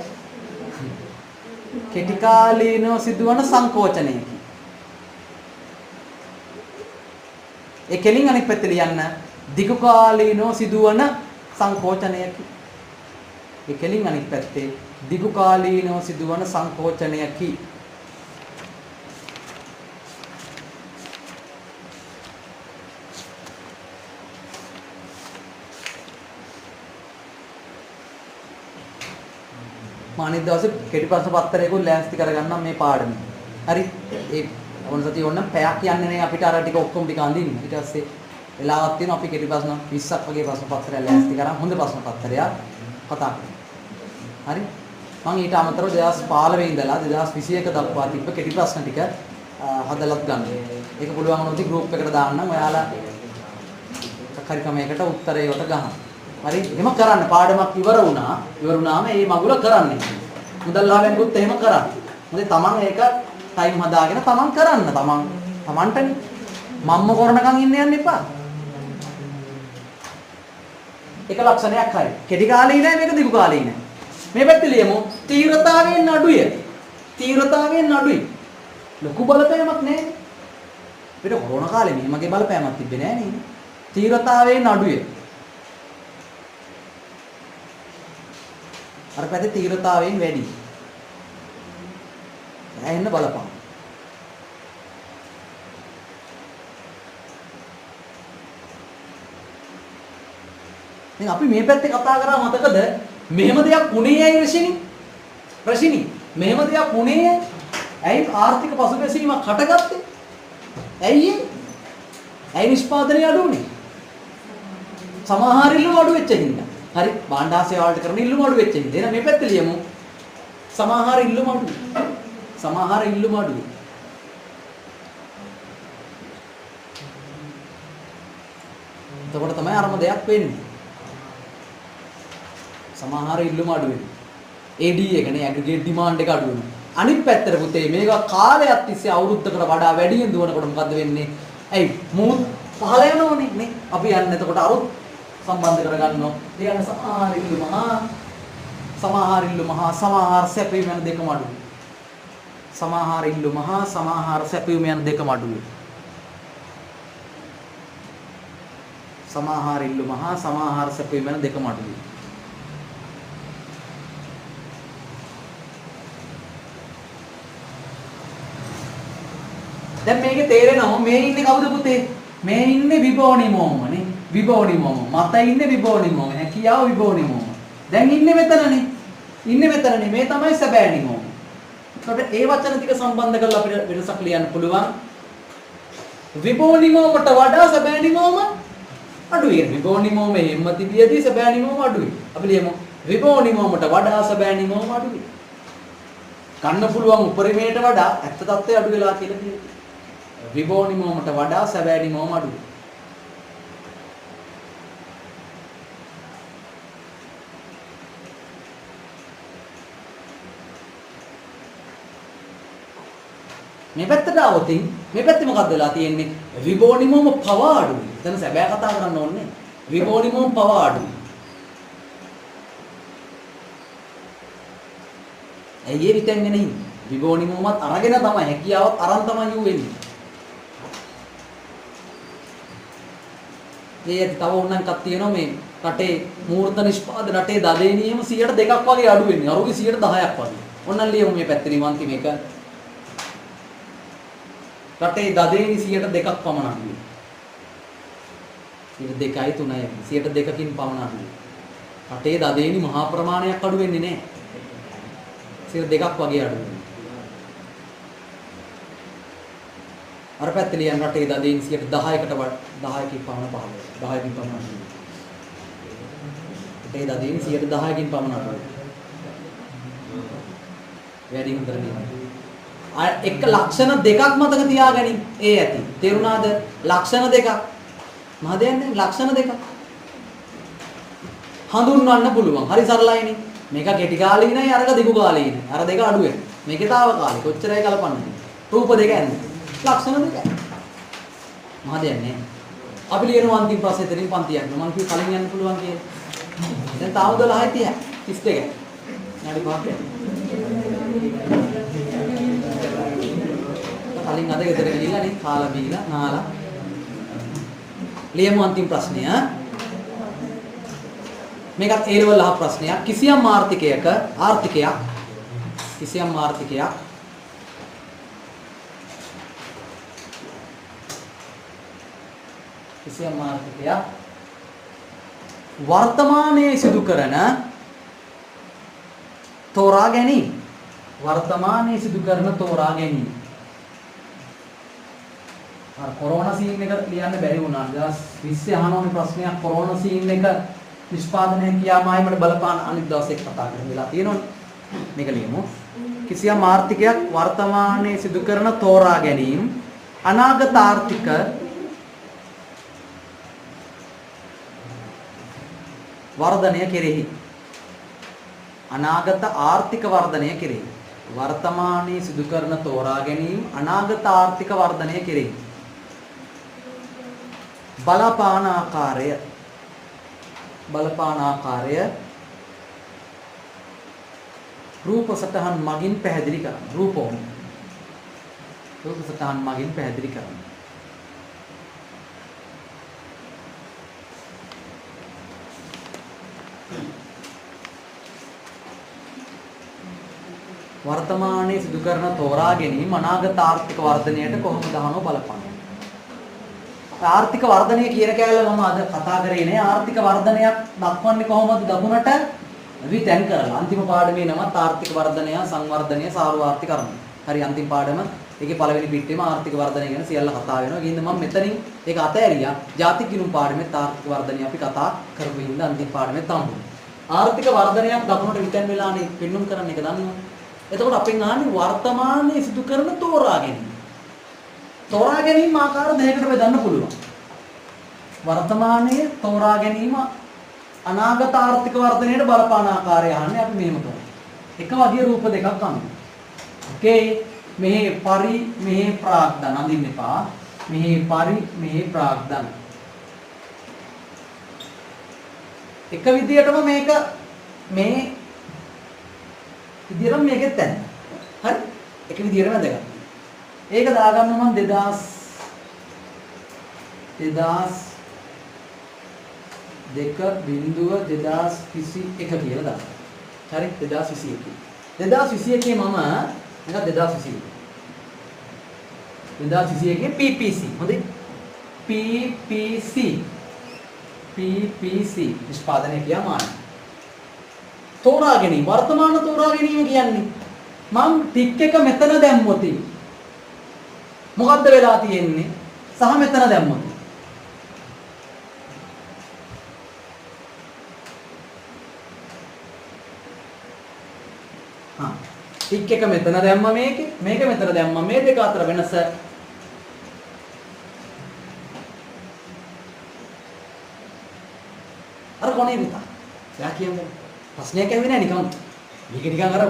කෙටි කාලීනව සිදුවන සංකෝචනයකි. ඒ කෙලින් අනිත් පැත්ත ලියන්න දිගු කාලීනව සිදුවන සංකෝචනයකි. ඒ කෙලින් අනිත් පැත්තේ දිගු කාලීනව සිදුවන සංකෝචනයකි. අනිත් දවසේ කෙටි ප්‍රශ්න පත්‍රයකුත් ලෑස්ති කරගන්නම් මේ පාඩම. හරි. ඒ මොන සතිය ඕන පැයක් යන්නේ නැහැ අපිට අර ටික ඔක්කොම ටික අඳින්න. ඊට පස්සේ වෙලාවක් තියෙනවා අපි කෙටි ප්‍රශ්න 20ක් වගේ ප්‍රශ්න පත්‍රයක් ලෑස්ති කරන් හොඳ ප්‍රශ්න පත්‍රයක් කතා කරමු. හරි. මම ඊට අමතරව 2015 ඉඳලා 2021 දක්වා තිබ්බ කෙටි ප්‍රශ්න ටික හදලත් ගන්න. ඒක පුළුවන් වුණොත් ගෲප් එකට දාන්නම්. ඔයාලා කකරි ක්‍රමයකට උත්තරයට ගහන්න. හරි. එහෙම කරන්න. පාඩමක් ඉවර වුණාම මේ මගුල කරන්නේ. මුදල් ලාභයෙන්කුත් එහෙම කරන්න. මොකද තමන් ඒක ටයිම් හදාගෙන තමන් කරන්න. තමන්ටනේ මම්ම කරනකම් ඉන්න යන්න එපා. එක ලක්ෂණයක් හරි. කෙටි කාලේ නෑ මේක දිගු කාලේ නෑ. මේ පැත්තේ ලියමු තීව්‍රතාවයෙන් අඩුය. තීව්‍රතාවයෙන් අඩුයි. ලොකු බලපෑමක් නෑනේ. අපිට කොරෝනා කාලේ මෙහෙමගේ බලපෑමක් තිබ්බේ නෑනේ. තීව්‍රතාවයෙන් අඩුය. අර පැත්තේ තීව්‍රතාවයෙන් වැඩි. ඇහෙන්න බලපං. දැන් අපි මේ පැත්තේ කතා කරා මතකද? මෙහෙම දෙයක් වුණේ ඇයි රෂිනි? මෙහෙම දෙයක් වුණේ ඇයි ආර්ථික පසුබැසීමක් හටගත්තේ? ඇයි නිෂ්පාදනය අඩු වුණේ? සමහර ඉල්ලුම් අඩු වෙච්ච හින්දා. හරි භාණ්ඩා සේවාවලට කරන ඉල්ලුම් අඩු වෙච්ච හින්දා. එහෙනම් මේ පැත්තේ ලියමු. සමහර ඉල්ලුම් අඩු. එතකොට තමයි අරම දෙයක් වෙන්නේ. සමහර ඉල්ලුම් අඩු වෙනවා. AD එකනේ ඇග්‍රිගේට් ඩිමාන්ඩ් එක අඩු වෙනවා. අනිත් පැත්තට පුතේ මේක කාලයක් තිස්සේ අවුරුද්දකට වඩා වැඩියෙන් දුවනකොට මොකද්ද වෙන්නේ? ඇයි මූත් පහළ යනෝනේ නේ. අපි යන්නේ එතකොට අරුත් සම්බන්ධ කරගන්නවා. ඒ කියන්නේ සමහර ඉල්ලුම හා සමහර සැපයීම යන දෙකම අඩුයි. සමහර ඉල්ලුම හා සමහර සැපයීම යන දෙකම අඩුයි. සමහර ඉල්ලුම හා සමහර සැපයීම යන දෙකම අඩුයි. දැන් මේකේ තේරෙනවා මේ ඉන්නේ කවුද පුතේ? මේ ඉන්නේ විභෝනිමෝම නේ. විභෝනිමෝම. මත ඉන්නේ විභෝනිමෝම. හැකියාව විභෝනිමෝම. දැන් ඉන්නේ මෙතනනේ. මේ තමයි සැබෑ නිමෝම. ඒකට ඒ වචන ටික සම්බන්ධ කරලා අපිට වෙනසක් ලියන්න පුළුවන්. විභෝනිමෝමට වඩා සැබෑ නිමෝම අඩුයි. විභෝනිමෝම එහෙම තිබියදී සැබෑ නිමෝම අඩුයි. අපි ලියමු විභෝනිමෝමට වඩා සැබෑ නිමෝම අඩුයි. ගන්න පුළුවන් උපරිමයට වඩා ඇත්ත තත්ත්වය අඩු වෙලා කියලා කියනවා. විභෝනිමෝමට වඩා සැබෑ නිමෝම අඩුයි. මේ පැත්තට આવොත් මේ පැත්තේ මොකක්ද වෙලා තියෙන්නේ? විභෝනිමෝම පව අඩුයි. එතන සැබෑ කතා කරන්න ඕනේ. විභෝනිමෝම පව අඩුයි. ඇයි ඒ විතෙන්නේ නැහැ? විභෝනිමෝමත් අරගෙන තමයි හැකියාවත් අරන් තමයි යු වෙන්නේ. ඒ තව ඕනනම් එකක් තියෙනවා මේ රටේ මූර්ත නිෂ්පාදන රටේ දදේනියම 102ක් වගේ අඩු වෙන්නේ. අරුගේ 110ක් වගේ. ඕනනම් ලියමු මේ පැත්තේ නිවන්ති මේක. රටේ දදේනි 102ක් පමණ අඩුයි. 102යි 3යි 102කින් පමණ අඩුයි. රටේ දදේනි මහා ප්‍රමාණයක් අඩු වෙන්නේ නැහැ. 102ක් වගේ අඩු වෙනවා. අර පැත්තේ ලියන රටේ දදේනි 10%කට 10කින් පමණ පහළ වෙනවා. 10කින් පමණ අඩුයි. රටේ දදේනි 10%කින් පමණ අඩුයි. වැඩි හොඳට ලියන්න. එක ලක්ෂණ දෙකක් මතක තියාගනින්. ඒ ඇති. තේරුණාද? ලක්ෂණ දෙකක්. මහදයන්නේ ලක්ෂණ දෙකක්. හඳුන්වන්න පුළුවන්. හරි සරලයිනේ. මේක කෙටි කාලීනයි අරක දිගු කාලීනයි. අර දෙක අඩු වෙන. මේකේ තාව කාලේ කොච්චරයි කලපන්නේ. රූප දෙක ඇන්නේ. ලක්ෂණ දෙක. මහදයන්නේ. අපි ලියන අන්තිම ප්‍රශ්නේ දෙනින් පන්තියක්. මම කිව්ව කලින් යන්න පුළුවන් කියලා. දැන් තාම 12යි 30යි. 32යි. නාඩි පාපේ. කලින් අද ගෙදර ගිහිල්ලා නේ කාලා බීලා නාලා ලියමු අන්තිම ප්‍රශ්නය. මේකත් A level අහ ප්‍රශ්නයක්. කිසියම් ආර්ථිකයක් වර්තමානයේ සිදු කරන තෝරා ගැනීම. කොරෝනා සීන් එක ලියන්න බැරි වුණා. 2020 අහනෝනේ ප්‍රශ්නයක් කොරෝනා සීන් එක නිෂ්පාදනය කියාමයි මට බලපාන අනිත් දවසේ කතා කරන්න වෙලා තියෙනවනේ. මේක ලියමු. කිසියම් ආර්ථිකයක් වර්තමානයේ සිදු කරන තෝරා ගැනීම අනාගත ආර්ථික වර්ධනය කෙරෙහි. වර්තමානයේ සිදු කරන තෝරා ගැනීම අනාගත ආර්ථික වර්ධනය කෙරෙහි. බලපාන ආකාරය රූප සටහන් මගින් පැහැදිලි කරන්න. රූප සටහන් මගින් පැහැදිලි කරන්න. වර්තමානයේ සිදු කරන තෝරා ගැනීම අනාගත ආර්ථික වර්ධනයට කොහොමද දහනෝ බලපාන්නේ? ආර්ථික වර්ධනය කියන කැලේ මම අද කතා කරේ නේ. ආර්ථික වර්ධනයක් දක්වන්නේ කොහොමද? දකුණට විතැන් කරලා. අන්තිම පාඩමේ නමත් ආර්ථික වර්ධනය, සංවර්ධනය, සාර්වත්‍රිකකරණය. හරි අන්තිම පාඩම ඒකේ පළවෙනි පිටේම ආර්ථික වර්ධනය ගැන සියල්ල කතා වෙනවා. ගිහින් මම මෙතනින් ඒක අතෑරියා. ජාතික ගිණුම් පාඩමෙත් ආර්ථික වර්ධනය අපි කතා කරපු ඉඳන් අන්තිම පාඩමෙත් හම්බුනේ. ආර්ථික වර්ධනයක් දකුණට විතැන් වෙලානේ පෙන්눔 කරන්න එක දන්නවද? එතකොට අපෙන් අහන්නේ වර්තමානයේ සිදු කරන තෝරා ගැනීම. තෝරා ගැනීම ආකාර දෙකකට බෙදන්න පුළුවන්. වර්තමානයේ තෝරා ගැනීම අනාගත ආර්ථික වර්ධනයට බලපාන ආකාරය අහන්නේ අපි මෙහෙම කරමු. එක වගේ රූප දෙකක් අඳින්න. ඕකේ මෙහි පරි මෙහි ප්‍රාග්ධන අඳින්න එපා. මෙහි පරි මෙහි ප්‍රාග්ධන. එක විදියටම මේක මේ විදියටම මේකෙත් තැන්න. හරි? එක විදියටම දැගන්න. ඒක දාගන්න මම 2002.2021 කියලා දාන්න. හරි 2021. 2021 මම මේක 2021 PPC. හොඳයි. PPC නිෂ්පාදනය කියමාන. තෝරා ගැනීම වර්තමාන තෝරා ගැනීම කියන්නේ මම ටික් එක මෙතන දැම්මොත් මොකද්ද වෙලා තියෙන්නේ? සහ මෙතන දැම්මොත් ටික් එක මෙතන දැම්ම මේක මෙතන දැම්ම මේ දෙක අතර වෙනස අර කොනේ විතර. එයා කියන්නේ ප්‍රශ්නයක් ඇහුවේ නැහැ නිකන්. මේක නිකන් අර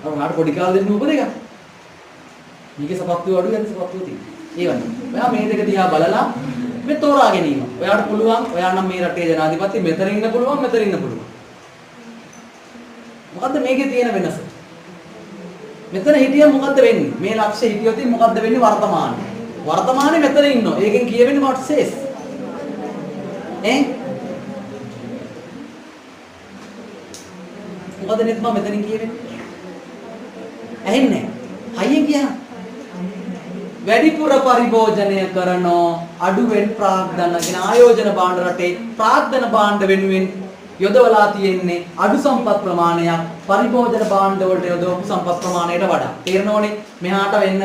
උනාට පොඩි කාලේ දෙන්න උපදෙක. මේකේ සපත්තු අඩු යන සපත්තු තියෙනවා. ඒ වගේ. ඔයා මේ දෙක දිහා බලලා මේ තෝරා ගැනීම. ඔයාට පුළුවන් ඔයා නම් මේ රටේ ජනාධිපති මෙතන ඉන්න පුළුවන් මෙතන ඉන්න පුළුවන්. මොකද්ද මේකේ තියෙන වෙනස? මෙතන හිටියම මොකද්ද වෙන්නේ? මේ ලක්ෂ්‍ය හිටියොත් මොකද්ද වෙන්නේ වර්තමානයේ? වර්තමානයේ මෙතන ඉන්නෝ. ඒකෙන් කියවෙන්නේ what says? මොකද නෙත් මම මෙතනින් කියවෙන්නේ? ඇහෙන්නේ නැහැ. හයියෙන් කියන්න. වැඩිපුර පරිභෝජනය කරන අඩුවෙන් ප්‍රාග්ධන කියන ආයෝජන භාණ්ඩ රටේ ප්‍රාග්ධන භාණ්ඩ වෙනුවෙන් යොදවලා තියෙන්නේ අඩු සම්පත් ප්‍රමාණයක් පරිභෝජන භාණ්ඩ වලට යොදවපු සම්පත් ප්‍රමාණයට වඩා. තේරෙනවනේ? මෙහාට වෙන්න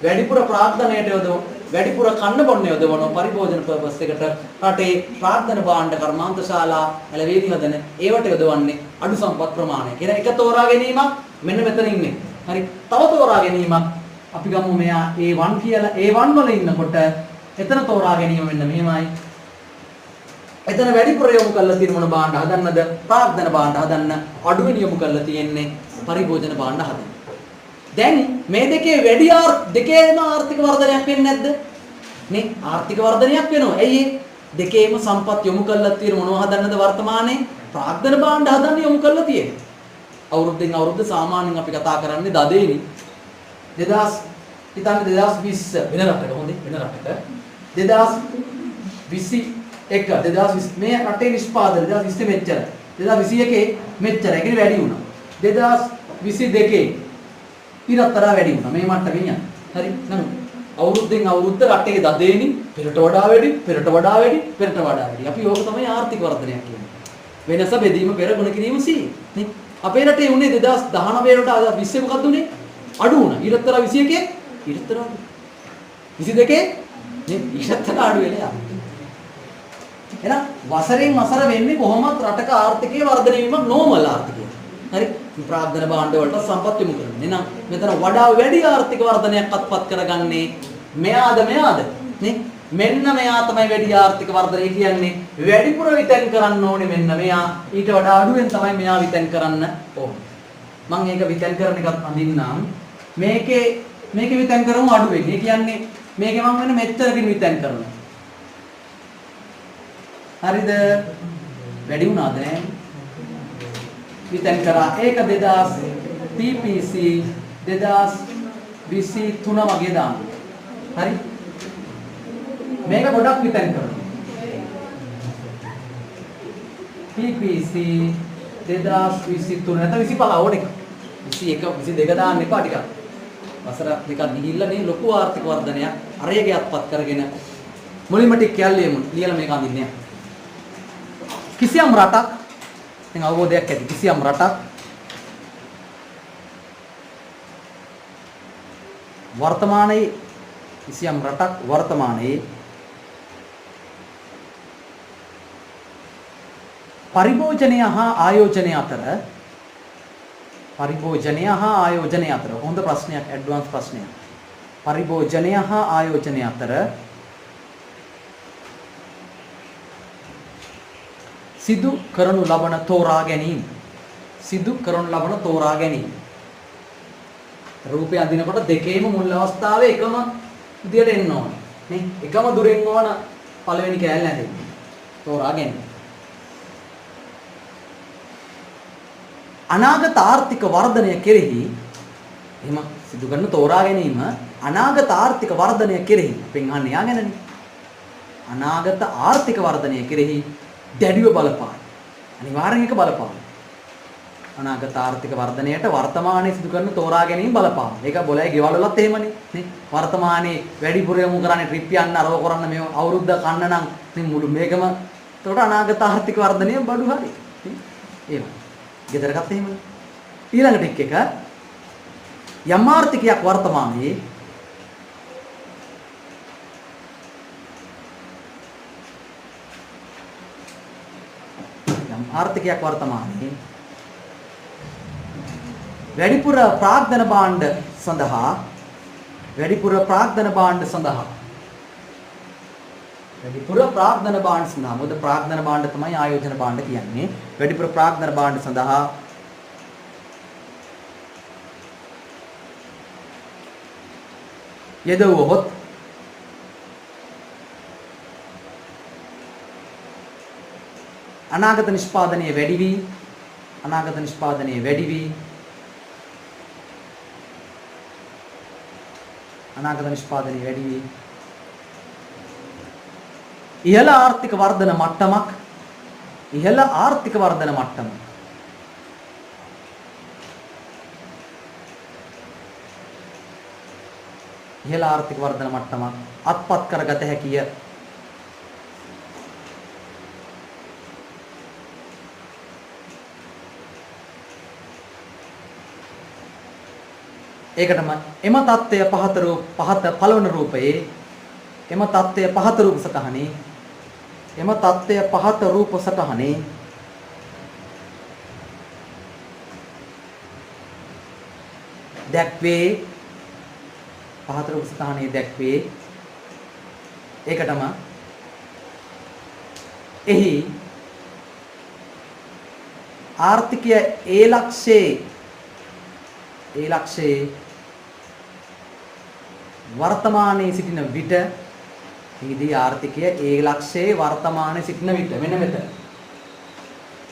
වැඩිපුර ප්‍රාග්ධනයට යොදව වැඩිපුර කන්න බොන්න යොදවන පරිභෝජන පර්පස් එකට රටේ ප්‍රාග්ධන භාණ්ඩ කර්මාන්තශාලා ඇලවේලි හදන ඒවට යොදවන්නේ අඩු සම්පත් ප්‍රමාණය. කියන එක තෝරා ගැනීමක් මෙන්න මෙතන ඉන්නේ. හරි. තව තෝරා ගැනීමක් අපි ගමු මෙයා A1 කියලා. A1 වල ඉන්නකොට එතන තෝරා ගැනීම මෙන්න මෙහෙමයි. එතන වැඩිපුර යොමු කරලා තියෙන මොන භාණ්ඩ හදන්නද? ප්‍රාග්ධන භාණ්ඩ හදන්න. අඩුවෙන් යොමු කරලා තියෙන්නේ පරිභෝජන භාණ්ඩ හදන්න. දැන් මේ දෙකේම ආර්ථික වර්ධනයක් වෙන්නේ නැද්ද? නේ ආර්ථික වර්ධනයක් වෙනවා. ඇයි ඒ? දෙකේම සම්පත් යොමු කරලා තියෙන මොනව හදන්නද වර්තමානයේ? ප්‍රාග්ධන භාණ්ඩ හදන්න යොමු කරලා තියෙන්නේ. අවුරුද්දෙන් අවුරුද්ද සාමාන්‍යයෙන් අපි කතා කරන්නේ දදේනි. 2020 වෙන රටක හොඳේ වෙන රටක 2020 21 2020 මේ රටේ නිෂ්පාදනය 2020 මෙච්චර 2021 මෙච්චර ඒ කියන්නේ වැඩි වුණා 2022 ඉරතරා වැඩි වුණා මේ මට්ටමින් යන හරි නම් අවුරුද්දෙන් අවුරුද්ද රටේ දදේනි පෙරට වඩා වැඩි පෙරට වඩා වැඩි පෙරට වඩා වැඩි අපි ඕක තමයි ආර්ථික වර්ධනයක් කියන්නේ වෙනස බෙදීම පෙර ගුණ කිරීම සී නේ අපේ රටේ උනේ 2019 වලට 20 මොකක්ද උනේ අඩු වුණා ඉරතරා 21 ඉරතරා 22 නේ ඉරතරා අඩු වෙලා එහෙනම් වසරෙන් වසර වෙන්නේ කොහොමද රටක ආර්ථිකයේ වර්ධනය වීමක් නෝමල් ආර්ථිකය. හරි ප්‍රාග්ධන භාණ්ඩ වලට සම්පත් යොමු කරන්නේ. එහෙනම් මෙතන වඩා වැඩි ආර්ථික වර්ධනයක් අත්පත් කරගන්නේ මෙයාද නේ? මෙන්න මෙයා තමයි වැඩි ආර්ථික වර්ධනය කියන්නේ. වැඩිපුර විතෙන් කරන්න ඕනේ මෙන්න මෙයා. ඊට වඩා අඩුවෙන් තමයි මෙයා විතෙන් කරන්න ඕනේ. මම ඒක විතෙන් කරන එකත් අඳින්නම්. මේකේ විතෙන් කරමු අඩුවෙන්. ඒ කියන්නේ මේකේ මම වෙන මෙච්චරකින් විතෙන් කරනවා. හරිද වැඩි වුණාද නෑ විතෙන් කරා ඒක 2000 PPC 2023 වගේ දාන්න හරි මේක ගොඩක් විතෙන් කරනවා PPC 2023 නැත්නම් 25 ඕන එක 21 22 දාන්න එපා ටිකක් වසර දෙකක් ගිහිල්ලා මේ ලොකු ආර්ථික වර්ධනයක් අරයගේ අත්පත් කරගෙන මුලින්ම ටික කියල්ලියමු ලියලා මේක අඳින්නේ කිසියම් රටක් දැන් අවබෝධයක් ඇති කිසියම් රටක් වර්තමානයේ පරිභෝජනය හා ආයෝජනය අතර හොඳ ප්‍රශ්නයක් ඇඩ්වාන්ස් ප්‍රශ්නයක් පරිභෝජනය හා ආයෝජනය අතර සිදු කරනු ලබන තෝරා ගැනීම රූපය අඳිනකොට දෙකේම මුල් අවස්ථාවේ එකම විදියට එන්න ඕන නේ එකම දුරෙන් ඕන පළවෙනි කෑල්ල ඇඳෙන්න තෝරා ගැනීම අනාගත ආර්ථික වර්ධනය කෙරෙහි එහෙම සිදු කරන තෝරා ගැනීම අනාගත ආර්ථික වර්ධනය කෙරෙහි අපෙන් අහන්නේ යා ගැනනේ අනාගත ආර්ථික වර්ධනය කෙරෙහි දැඩිව බලපාන අනිවාර්යෙන් එක බලපාන අනාගත ආර්ථික වර්ධනයට වර්තමානයේ සිදු කරන තෝරා ගැනීම බලපාන ඒක බොලයි ගෙවල් වලත් එහෙමනේ නේ වර්තමානයේ වැඩිපුර යොමු කරන්නේ ට්‍රිප් යන්න අරව කරන්න මේ අවුරුද්ද කන්න නම් ඉතින් මුළු මේකම එතකොට අනාගත ආර්ථික වර්ධනය බඩු හරි එහෙම ගෙදරකත් එහෙමනේ ඊළඟට එක යම් ආර්ථිකයක් වර්තමානයේ ආර්ථිකයක් වර්තමානයේ වැඩිපුර ප්‍රාග්ධන භාණ්ඩ සඳහා මොකද ප්‍රාග්ධන භාණ්ඩ තමයි ආයෝජන භාණ්ඩ කියන්නේ වැඩිපුර ප්‍රාග්ධන භාණ්ඩ සඳහා යෙදුවොත් අනාගත නිෂ්පාදනය වැඩි වී ඉහළ ආර්ථික වර්ධන මට්ටමක් අත්පත් කරගත හැකිය ඒකටම එම தත්ත්වය පහත පළවන රූපයේ එම தත්ත්වය පහත රූප සටහනේ දැක්වේ ඒකටම එහි ආර්ථිකය ඒ ලක්ෂයේ වර්තමානයේ සිටින විට එහිදී ආර්ථිකය ඒ ලක්ෂයේ වර්තමානයේ සිටින විට මෙන්න මෙතන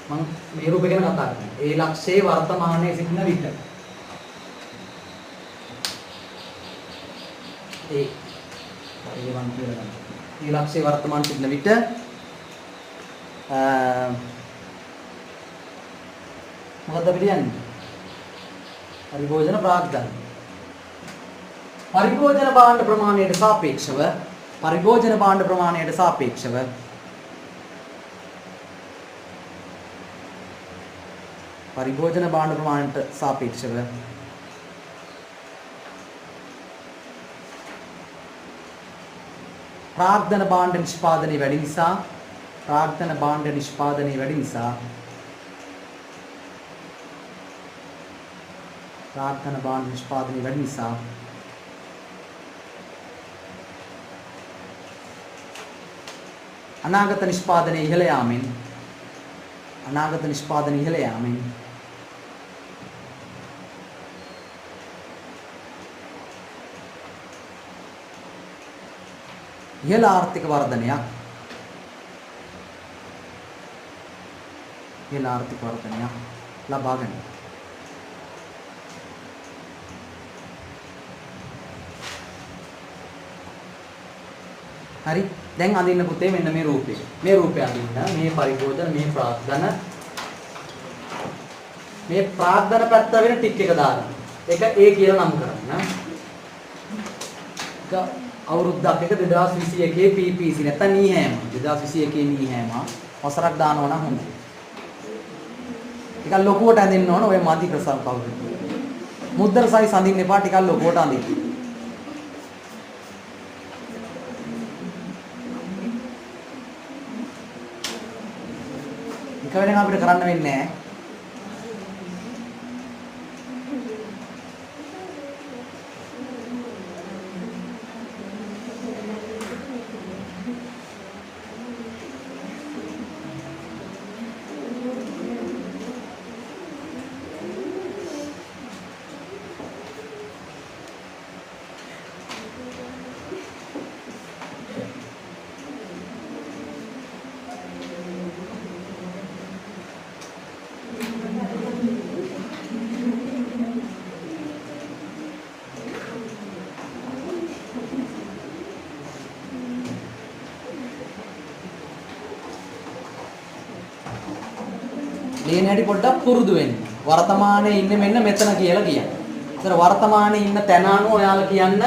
මම මේ රූපේ ගැන කතා කරන්නේ ඒ ලක්ෂයේ වර්තමානයේ සිටින විට ඒ පරිවර්තන කියලා ගන්න ඊළක්ෂේ වර්තමාන සිටින විට මොකද අපිට යන්නේ? පරිභෝජන ප්‍රාග්ධන. පරිභෝජන භාණ්ඩ ප්‍රමාණයට සාපේක්ෂව පරිභෝජන භාණ්ඩ ප්‍රමාණයට සාපේක්ෂව පරිභෝජන භාණ්ඩ ප්‍රමාණයට සාපේක්ෂව ප්‍රාග්ධන භාණ්ඩ නිෂ්පාදනය වැඩි නිසා ප්‍රාග්ධන භාණ්ඩ නිෂ්පාදනය වැඩි නිසා ප්‍රාග්ධන භාණ්ඩ නිෂ්පාදනය වැඩි නිසා අනාගත නිෂ්පාදනය ඉහළ යාමෙන් ඉහළ ආර්ථික වර්ධනයක් ලබා ගන්න. හරි. දැන් අඳින්න පුතේ මෙන්න මේ රූපය. මේ රූපය අඳින්න. මේ පරිභෝජන, මේ ප්‍රාග්ධන. මේ ප්‍රාග්ධන පැත්ත වෙන ටික් එක දාන්න. ඒක A කියලා නම් කරන්න. අවුරුද්දක් එක 2021 PPC නැත්නම් නීහෑම 2021 නීහෑම වසරක් දානවා නම් හොඳයි. ටිකක් ලොකුවට අඳින්න ඕන ඔය මදි ප්‍රසල් කවුද. මුද්දර සයිස් අඳින්න එපා ටිකක් ලොකුවට අඳින්න. එක වෙලෙන් අපිට කරන්න වෙන්නේ නැහැ. ලියන හැටි පොඩ්ඩක් පුරුදු වෙන්න. වර්තමානයේ ඉන්නේ මෙන්න මෙතන කියලා කියන්නේ. ඒතර වර්තමානයේ ඉන්න තැන අනුව ඔයාලා කියන්න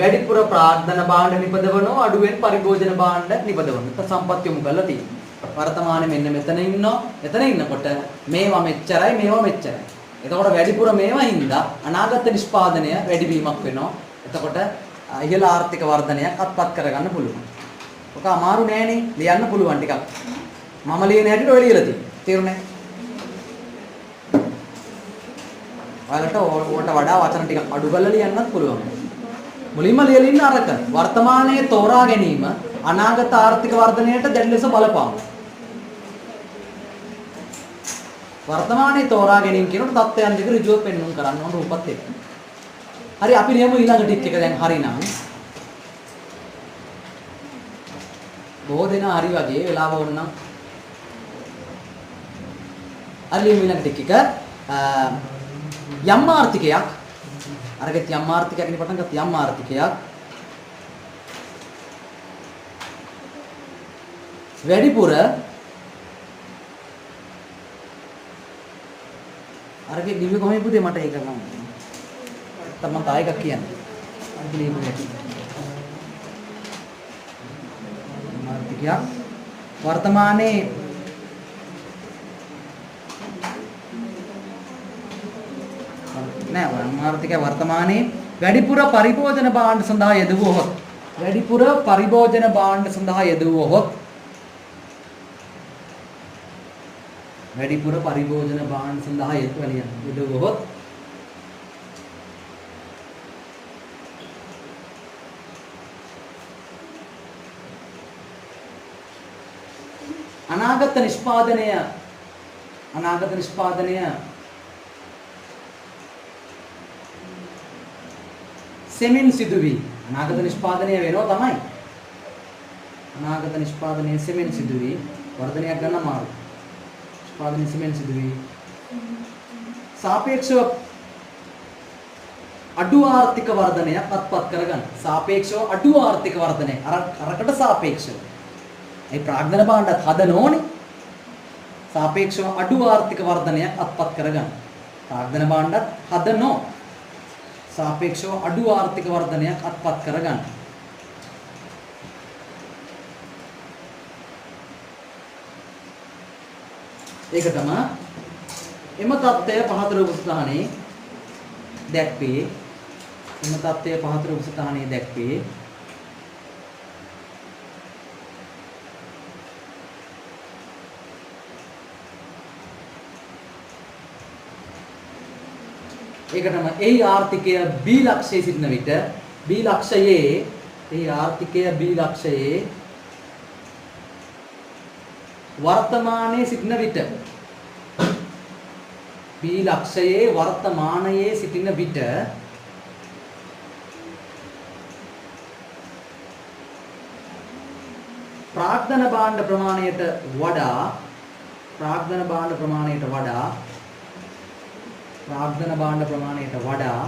වැඩිපුර ප්‍රාග්ධන භාණ්ඩ නිපදවනවා අඩුවෙන් පරිභෝජන භාණ්ඩ නිපදවනවා. ඒක සම්පත් යොමු කරලා තියෙනවා. වර්තමානයේ මෙන්න මෙතන ඉන්නවා. එතන ඉන්නකොට මේවා මෙච්චරයි මේවා මෙච්චරයි. එතකොට වැඩිපුර මේවා හින්දා අනාගත නිෂ්පාදනය වැඩි වීමක් වෙනවා. එතකොට ඉහළ ආර්ථික වර්ධනයක් අත්පත් කරගන්න පුළුවන්. ඔක අමාරු නෑනේ. ලියන්න පුළුවන් ටිකක්. මම ලියන හැටියට ඔය ලියලා තියෙනවා. තේරුණේ? ඔයාලට ඕකට වඩා වචන ටිකක් අඩු කරලා ලියන්නත් පුළුවන්. මුලින්ම ලියලා ඉන්න අරක වර්තමානයේ තෝරා ගැනීම අනාගත ආර්ථික වර්ධනයට දැඩි ලෙස බලපාන. වර්තමානයේ තෝරා ගැනීම කියනකොට තත්ත්වයන් දෙක ඍජුව පෙන්වන්න කරන්න ඕන රූපත් එක්ක. හරි අපි ලියමු ඊළඟ ටික එක දැන් හරිනම්. බොහෝ දෙනා හරි වගේ වෙලාව වුණා. හරි ලියමු ඊළඟ ටික එක යම් ආර්ථිකයක් අරගෙත් යම් ආර්ථිකයක් නේ පටන් ගත්ත යම් ආර්ථිකයක් වැඩිපුර අරගෙ දිව්‍ය කොහේ පුතේ මට ඒක නම් තමයි තා එකක් කියන්නේ අරගෙ ලියමු හැටි ආර්ථිකයක් වර්තමානයේ නෑ ආර්ථිකය වර්තමානයේ වැඩිපුර පරිභෝජන භාණ්ඩ සඳහා යෙදුවොත් වැඩිපුර පරිභෝජන භාණ්ඩ සඳහා යෙදුවොත් වැඩිපුර පරිභෝජන භාණ්ඩ සඳහා යෙදුවොත් අනාගත නිෂ්පාදනය සෙමින් සිදුවී අනාගත නිෂ්පාදනය වෙනවා තමයි. අනාගත නිෂ්පාදනයේ සෙමින් සිදුවී වර්ධනයක් ගන්න අමාරු. නිෂ්පාදනයේ සෙමින් සිදුවී සාපේක්ෂව අඩු ආර්ථික වර්ධනයක් අත්පත් කරගන්න. සාපේක්ෂව අඩු ආර්ථික වර්ධනය අරකට සාපේක්ෂව. මේ ප්‍රාග්ධන භාණ්ඩත් හදන ඕනේ. සාපේක්ෂව අඩු ආර්ථික වර්ධනයක් අත්පත් කරගන්න. ප්‍රාග්ධන භාණ්ඩත් හදනෝ. සාපේක්ෂව අඩු ආර්ථික වර්ධනයක් අත්පත් කරගන්න. ඒක තමයි එම தත්ත්වය පහතර උපසථානයේ දැක්වේ. එම தත්ත්වය පහතර උපසථානයේ දැක්වේ. ඒක තමයි එහි ආර්ථිකය B ලක්ෂයේ සිටින විට B ලක්ෂයේ එහි ආර්ථිකය B ලක්ෂයේ වර්තමානයේ සිටින විට B ලක්ෂයේ වර්තමානයේ සිටින විට ප්‍රාග්ධන භාණ්ඩ ප්‍රමාණයට වඩා ප්‍රාග්ධන භාණ්ඩ ප්‍රමාණයට වඩා ප්‍රාග්ධන භාණ්ඩ ප්‍රමාණයට වඩා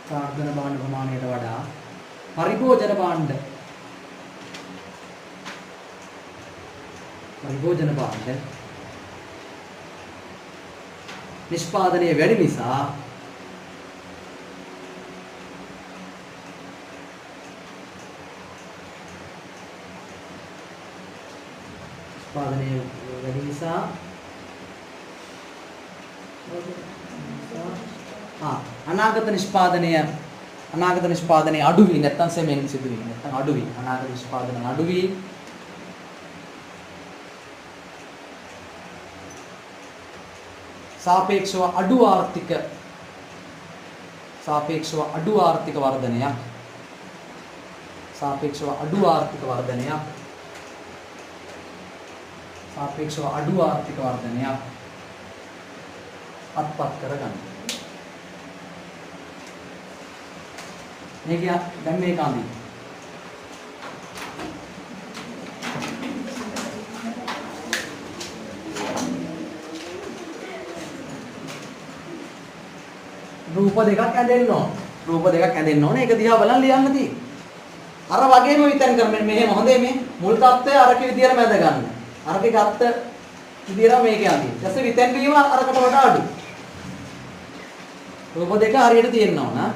ප්‍රාග්ධන භාණ්ඩ ප්‍රමාණයට වඩා පරිභෝජන භාණ්ඩ නිෂ්පාදනය වැඩි නිසා අනාගත නිෂ්පාදනය අඩු වී නැත්නම් සෙමෙන් සිදු වී නැත්නම් අඩු වී අනාගත නිෂ්පාදනය අඩු වී සාපේක්ෂව අඩු ආර්ථික වර්ධනයක් අත්පත් කරගන්න. මේක දැන් මේක අඳින්න. රූප දෙකක් ඇඳෙන්න ඕන. ඒක දිහා බලන් ලියන්න තියෙන්නේ. අර වගේම විතර කරන්නේ මෙහෙම හොඳේ මේ මුල් තත්ත්වය අරක විදියට මැද ගන්න. අරකේ ගත්ත විදියට මේක යන්නේ. ඊටසේ විතර වීම අරකට වඩා අඩු. රූප දෙක හරියට තියෙන්න ඕන.